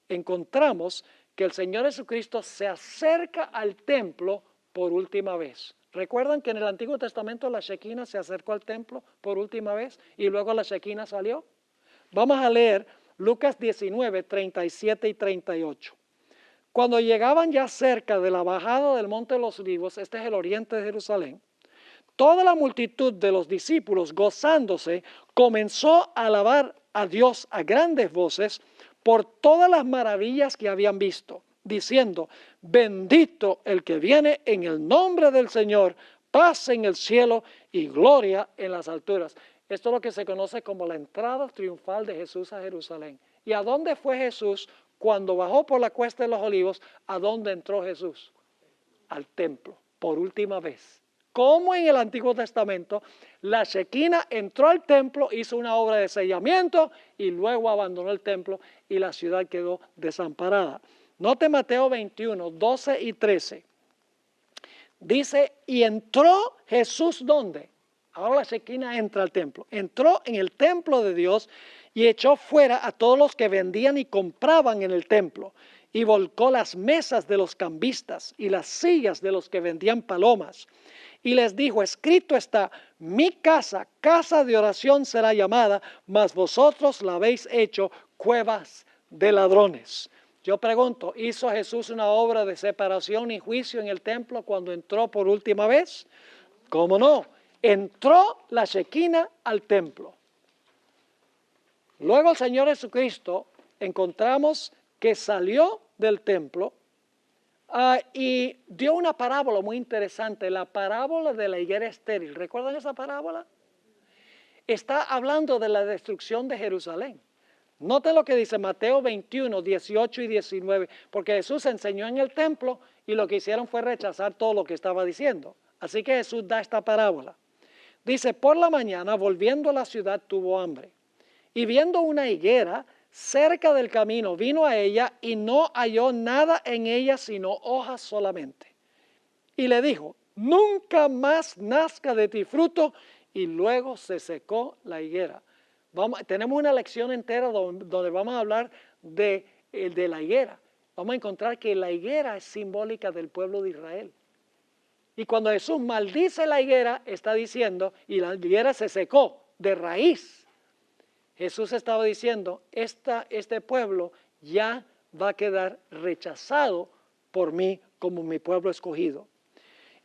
S1: encontramos que el Señor Jesucristo se acerca al templo por última vez. ¿Recuerdan que en el Antiguo Testamento la Shekinah se acercó al templo por última vez y luego la Shekinah salió? Vamos a leer Lucas 19, 37 y 38. Cuando llegaban ya cerca de la bajada del Monte de los Olivos, este es el oriente de Jerusalén, toda la multitud de los discípulos, gozándose, comenzó a alabar a Dios a grandes voces por todas las maravillas que habían visto, diciendo, bendito el que viene en el nombre del Señor, paz en el cielo y gloria en las alturas. Esto es lo que se conoce como la entrada triunfal de Jesús a Jerusalén. ¿Y a dónde fue Jesús cuando bajó por la cuesta de los olivos? ¿A dónde entró Jesús? Al templo, por última vez. Como en el Antiguo Testamento, la Shekinah entró al templo, hizo una obra de sellamiento y luego abandonó el templo y la ciudad quedó desamparada. Note Mateo 21, 12 y 13. Dice, y entró Jesús, ¿dónde? Ahora la Shekinah entra al templo. Entró en el templo de Dios y echó fuera a todos los que vendían y compraban en el templo. Y volcó las mesas de los cambistas y las sillas de los que vendían palomas. Y les dijo, escrito está, mi casa, casa de oración será llamada, mas vosotros la habéis hecho cuevas de ladrones. Yo pregunto, ¿hizo Jesús una obra de separación y juicio en el templo cuando entró por última vez? ¿Cómo no? Entró la Shekinah al templo. Luego el Señor Jesucristo encontramos que salió del templo y dio una parábola muy interesante, la parábola de la higuera estéril. ¿Recuerdan esa parábola? Está hablando de la destrucción de Jerusalén. Noten lo que dice Mateo 21, 18 y 19, porque Jesús enseñó en el templo y lo que hicieron fue rechazar todo lo que estaba diciendo. Así que Jesús da esta parábola. Dice, por la mañana, volviendo a la ciudad, tuvo hambre. Y viendo una higuera cerca del camino, vino a ella y no halló nada en ella sino hojas solamente. Y le dijo, nunca más nazca de ti fruto. Y luego se secó la higuera. Tenemos una lección entera donde vamos a hablar de la higuera. Vamos a encontrar que la higuera es simbólica del pueblo de Israel. Y cuando Jesús maldice la higuera, está diciendo, y la higuera se secó de raíz. Jesús estaba diciendo, este pueblo ya va a quedar rechazado por mí como mi pueblo escogido.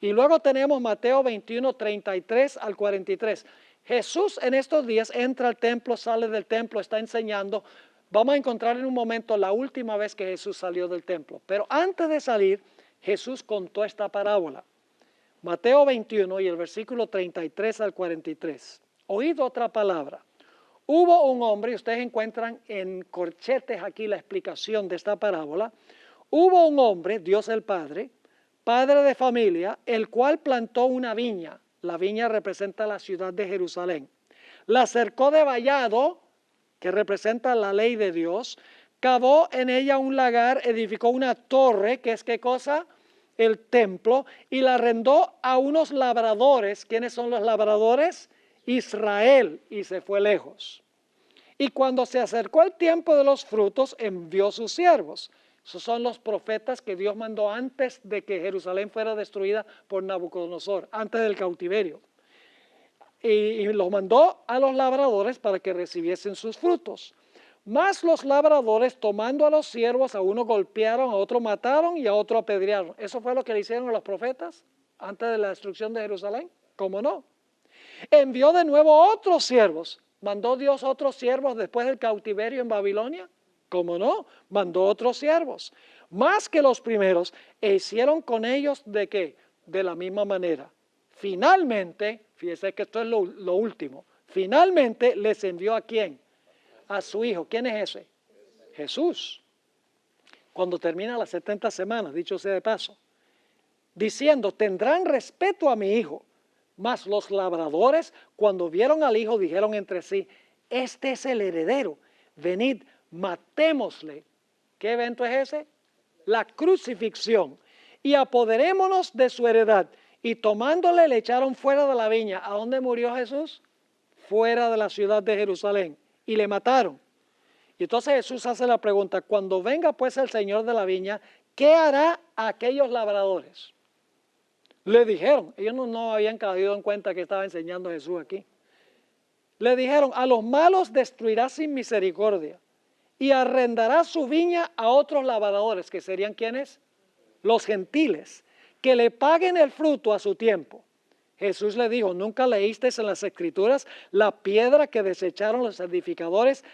S1: Y luego tenemos Mateo 21, 33 al 43. Jesús en estos días entra al templo, sale del templo, está enseñando. Vamos a encontrar en un momento la última vez que Jesús salió del templo. Pero antes de salir, Jesús contó esta parábola. Mateo 21 y el versículo 33 al 43. Oíd otra palabra. Hubo un hombre, y ustedes encuentran en corchetes aquí la explicación de esta parábola. Hubo un hombre, Dios el Padre, padre de familia, el cual plantó una viña. La viña representa la ciudad de Jerusalén. La cercó de vallado, que representa la ley de Dios. Cavó en ella un lagar, edificó una torre, que es ¿qué cosa? El templo, y la arrendó a unos labradores. ¿Quiénes son los labradores? Israel, y se fue lejos. Y cuando se acercó el tiempo de los frutos, envió sus siervos. Esos son los profetas que Dios mandó antes de que Jerusalén fuera destruida por Nabucodonosor, antes del cautiverio. Y los mandó a los labradores para que recibiesen sus frutos. Mas los labradores, tomando a los siervos, a uno golpearon, a otro mataron y a otro apedrearon. ¿Eso fue lo que le hicieron a los profetas antes de la destrucción de Jerusalén? ¿Cómo no? Envió de nuevo otros siervos. ¿Mandó Dios otros siervos después del cautiverio en Babilonia? ¿Cómo no? Mandó otros siervos. Más que los primeros, e hicieron con ellos ¿de qué? De la misma manera. Finalmente, fíjese que esto es lo último, finalmente les envió ¿a quién? A su hijo. ¿Quién es ese? Jesús. Cuando termina las 70 semanas, dicho sea de paso, diciendo, tendrán respeto a mi hijo. Mas los labradores, cuando vieron al hijo, dijeron entre sí, este es el heredero, venid, matémosle. ¿Qué evento es ese? La crucifixión. Y apoderémonos de su heredad. Y tomándole le echaron fuera de la viña. ¿A dónde murió Jesús? Fuera de la ciudad de Jerusalén. Y le mataron. Y entonces Jesús hace la pregunta, cuando venga pues el Señor de la viña, ¿qué hará a aquellos labradores? Le dijeron, ellos no habían caído en cuenta que estaba enseñando Jesús aquí. Le dijeron, a los malos destruirá sin misericordia y arrendará su viña a otros labradores, que serían ¿quiénes? Los gentiles, que le paguen el fruto a su tiempo. Jesús le dijo, ¿nunca leísteis en las Escrituras la piedra que desecharon los edificadores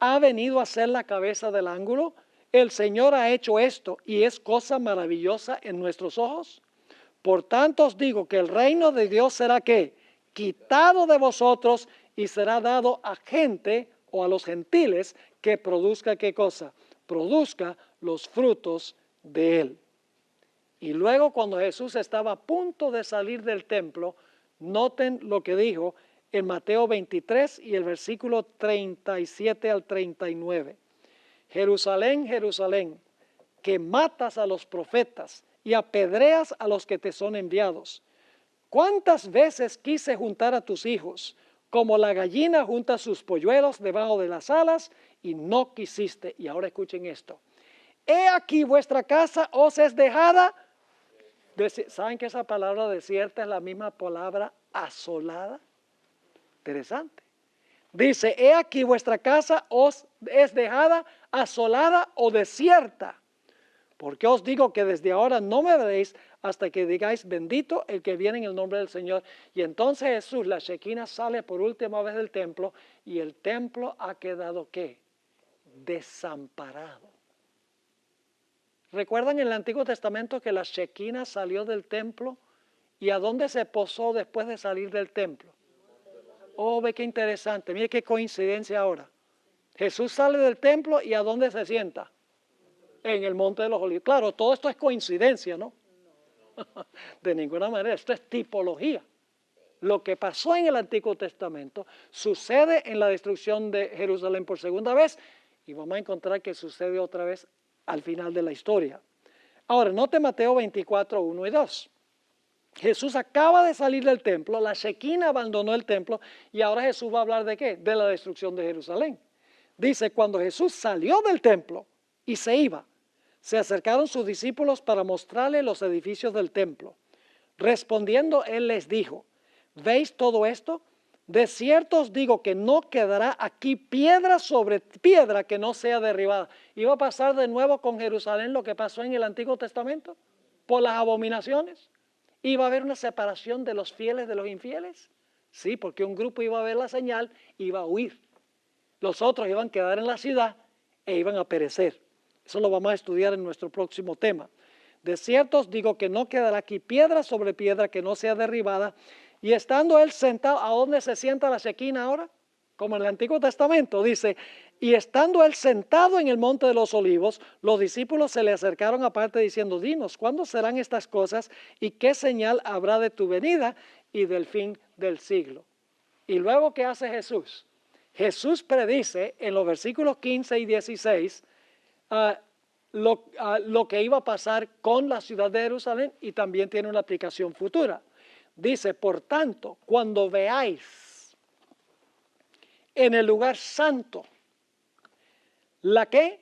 S1: ha venido a ser la cabeza del ángulo? El Señor ha hecho esto y es cosa maravillosa en nuestros ojos. Por tanto os digo que el reino de Dios será ¿qué? Quitado de vosotros y será dado a gente o a los gentiles que produzca ¿qué cosa? Produzca los frutos de él. Y luego cuando Jesús estaba a punto de salir del templo, noten lo que dijo en Mateo 23 y el versículo 37 al 39. Jerusalén, Jerusalén, que matas a los profetas y apedreas a los que te son enviados. ¿Cuántas veces quise juntar a tus hijos, como la gallina junta sus polluelos debajo de las alas, y no quisiste? Y ahora escuchen esto. He aquí vuestra casa os es dejada. ¿Saben que esa palabra desierta es la misma palabra asolada? Interesante. Dice, he aquí vuestra casa os es dejada asolada o desierta. Porque os digo que desde ahora no me veréis hasta que digáis, bendito el que viene en el nombre del Señor. Y entonces Jesús, la Shekinah, sale por última vez del templo, y el templo ha quedado, ¿qué? Desamparado. ¿Recuerdan en el Antiguo Testamento que la Shekinah salió del templo? ¿Y a dónde se posó después de salir del templo? Oh, ve qué interesante, mire qué coincidencia ahora. Jesús sale del templo, ¿y a dónde se sienta? En el Monte de los Olivos. Claro, todo esto es coincidencia, ¿no? De ninguna manera, esto es tipología. Lo que pasó en el Antiguo Testamento sucede en la destrucción de Jerusalén por segunda vez, y vamos a encontrar que sucede otra vez al final de la historia. Ahora, note Mateo 24, 1 y 2. Jesús acaba de salir del templo, la Shekinah abandonó el templo, y ahora Jesús va a hablar ¿de qué? De la destrucción de Jerusalén. Dice, cuando Jesús salió del templo y se iba, se acercaron sus discípulos para mostrarle los edificios del templo. Respondiendo, él les dijo, ¿veis todo esto? De cierto os digo que no quedará aquí piedra sobre piedra que no sea derribada. ¿Iba a pasar de nuevo con Jerusalén lo que pasó en el Antiguo Testamento? ¿Por las abominaciones? ¿Iba a haber una separación de los fieles de los infieles? Sí, porque un grupo iba a ver la señal y iba a huir. Los otros iban a quedar en la ciudad e iban a perecer. Eso lo vamos a estudiar en nuestro próximo tema. De cierto os digo que no quedará aquí piedra sobre piedra que no sea derribada. Y estando él sentado, ¿a dónde se sienta la Shekinah ahora? Como en el Antiguo Testamento, dice, y estando él sentado en el Monte de los Olivos, los discípulos se le acercaron aparte diciendo, dinos, ¿cuándo serán estas cosas y qué señal habrá de tu venida y del fin del siglo? Y luego, ¿qué hace Jesús? Jesús predice en los versículos 15 y 16 lo que iba a pasar con la ciudad de Jerusalén, y también tiene una aplicación futura. Dice, por tanto, cuando veáis en el lugar santo, ¿la qué?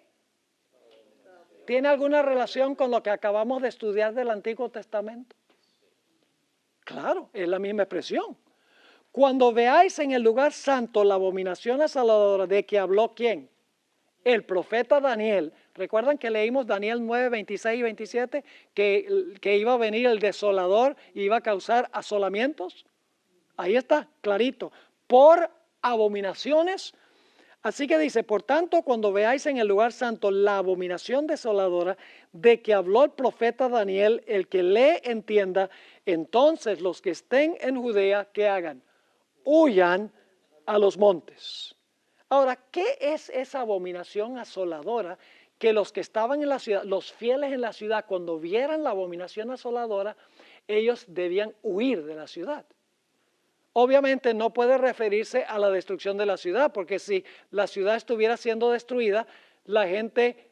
S1: ¿Tiene alguna relación con lo que acabamos de estudiar del Antiguo Testamento? Claro, es la misma expresión. Cuando veáis en el lugar santo la abominación asoladora, ¿de que habló quién? El profeta Daniel. ¿Recuerdan que leímos Daniel 9, 26 y 27? Que iba a venir el desolador y iba a causar asolamientos. Ahí está, clarito. Por abominaciones. Así que dice, por tanto, cuando veáis en el lugar santo la abominación desoladora de que habló el profeta Daniel, el que lee entienda, entonces los que estén en Judea, ¿qué hagan? Huyan a los montes. Ahora, ¿qué es esa abominación asoladora que los que estaban en la ciudad, los fieles en la ciudad, cuando vieran la abominación asoladora, ellos debían huir de la ciudad? Obviamente no puede referirse a la destrucción de la ciudad, porque si la ciudad estuviera siendo destruida, la gente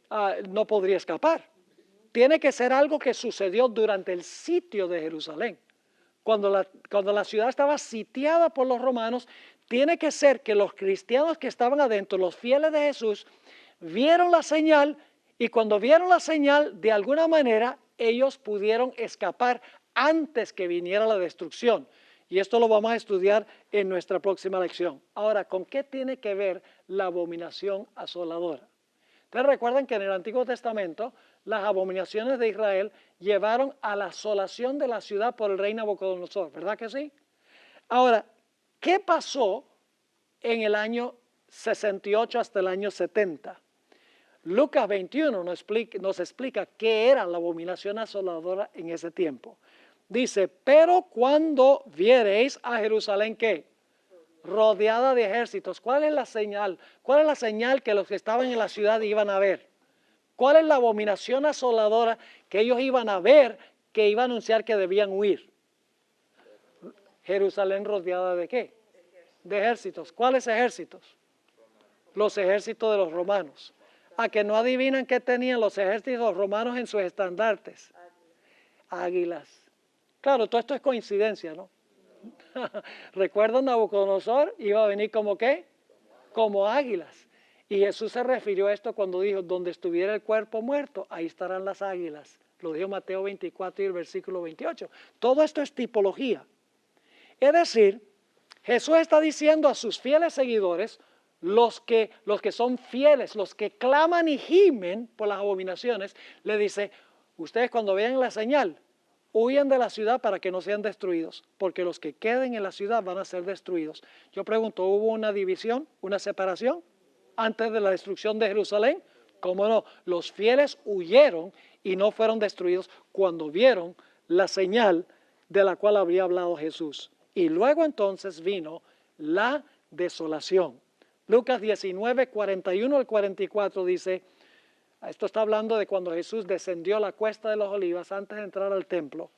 S1: no podría escapar. Tiene que ser algo que sucedió durante el sitio de Jerusalén. Cuando la ciudad estaba sitiada por los romanos, tiene que ser que los cristianos que estaban adentro, los fieles de Jesús, vieron la señal, y cuando vieron la señal, de alguna manera, ellos pudieron escapar antes que viniera la destrucción. Y esto lo vamos a estudiar en nuestra próxima lección. Ahora, ¿con qué tiene que ver la abominación asoladora? Ustedes recuerdan que en el Antiguo Testamento las abominaciones de Israel llevaron a la asolación de la ciudad por el rey Nabucodonosor, ¿verdad que sí? Ahora, ¿qué pasó en el año 68 hasta el año 70? Lucas 21 nos explica qué era la abominación asoladora en ese tiempo. Dice, pero cuando viereis a Jerusalén, ¿qué? Rodeada de ejércitos. ¿Cuál es la señal? ¿Cuál es la señal que los que estaban en la ciudad iban a ver? ¿Cuál es la abominación asoladora que ellos iban a ver, que iba a anunciar que debían huir? Jerusalén rodeada ¿de qué? De ejércitos. ¿Cuáles ejércitos? Los ejércitos de los romanos. ¿A que no adivinan qué tenían los ejércitos romanos en sus estandartes? Águilas. Claro, todo esto es coincidencia, ¿no? Recuerda, Nabucodonosor iba a venir como ¿qué? Como águilas. Y Jesús se refirió a esto cuando dijo, donde estuviera el cuerpo muerto, ahí estarán las águilas. Lo dijo Mateo 24 y el versículo 28. Todo esto es tipología. Es decir, Jesús está diciendo a sus fieles seguidores, los que son fieles, los que claman y gimen por las abominaciones, le dice, ustedes cuando vean la señal, huyan de la ciudad para que no sean destruidos, porque los que queden en la ciudad van a ser destruidos. Yo pregunto, ¿hubo una división, una separación antes de la destrucción de Jerusalén? ¿Cómo no? Los fieles huyeron y no fueron destruidos cuando vieron la señal de la cual habría hablado Jesús. Y luego entonces vino la desolación. Lucas 19, 41 al 44 dice, esto está hablando de cuando Jesús descendió a la cuesta de los Olivas antes de entrar al templo.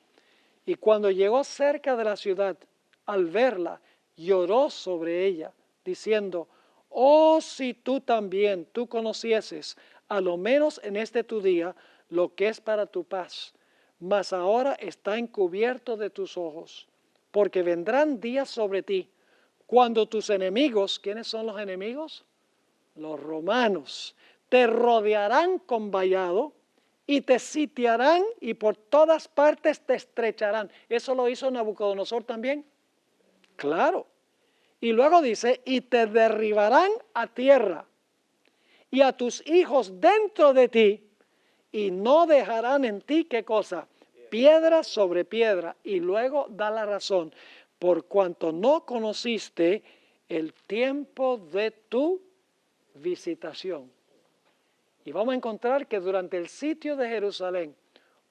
S1: Y cuando llegó cerca de la ciudad, al verla, lloró sobre ella, diciendo, oh, si tú también, tú conocieses, a lo menos en este tu día, lo que es para tu paz, mas ahora está encubierto de tus ojos, porque vendrán días sobre ti, cuando tus enemigos, ¿quiénes son los enemigos? Los romanos, te rodearán con vallado y te sitiarán y por todas partes te estrecharán. ¿Eso lo hizo Nabucodonosor también? Claro. Y luego dice, y te derribarán a tierra y a tus hijos dentro de ti y no dejarán en ti, ¿qué cosa? Piedra sobre piedra. Y luego da la razón, por cuanto no conociste el tiempo de tu visitación. Y vamos a encontrar que durante el sitio de Jerusalén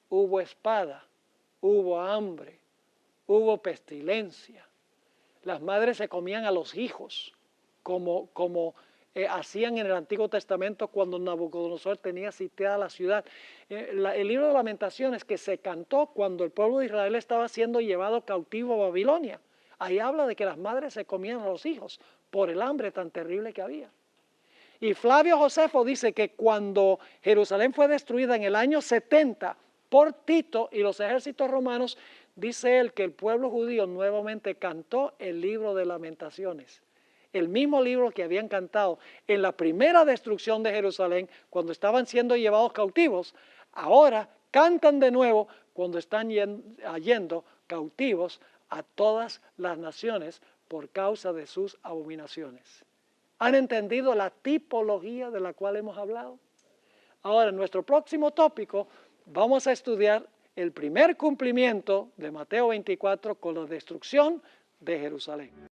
S1: hubo espada, hubo hambre, hubo pestilencia. Las madres se comían a los hijos, como hacían en el Antiguo Testamento cuando Nabucodonosor tenía sitiada la ciudad. El libro de Lamentaciones que se cantó cuando el pueblo de Israel estaba siendo llevado cautivo a Babilonia. Ahí habla de que las madres se comían a los hijos por el hambre tan terrible que había. Y Flavio Josefo dice que cuando Jerusalén fue destruida en el año 70 por Tito y los ejércitos romanos, dice él que el pueblo judío nuevamente cantó el libro de Lamentaciones. El mismo libro que habían cantado en la primera destrucción de Jerusalén, cuando estaban siendo llevados cautivos, ahora cantan de nuevo cuando están yendo cautivos a todas las naciones por causa de sus abominaciones. ¿Han entendido la tipología de la cual hemos hablado? Ahora, en nuestro próximo tópico, vamos a estudiar el primer cumplimiento de Mateo 24 con la destrucción de Jerusalén.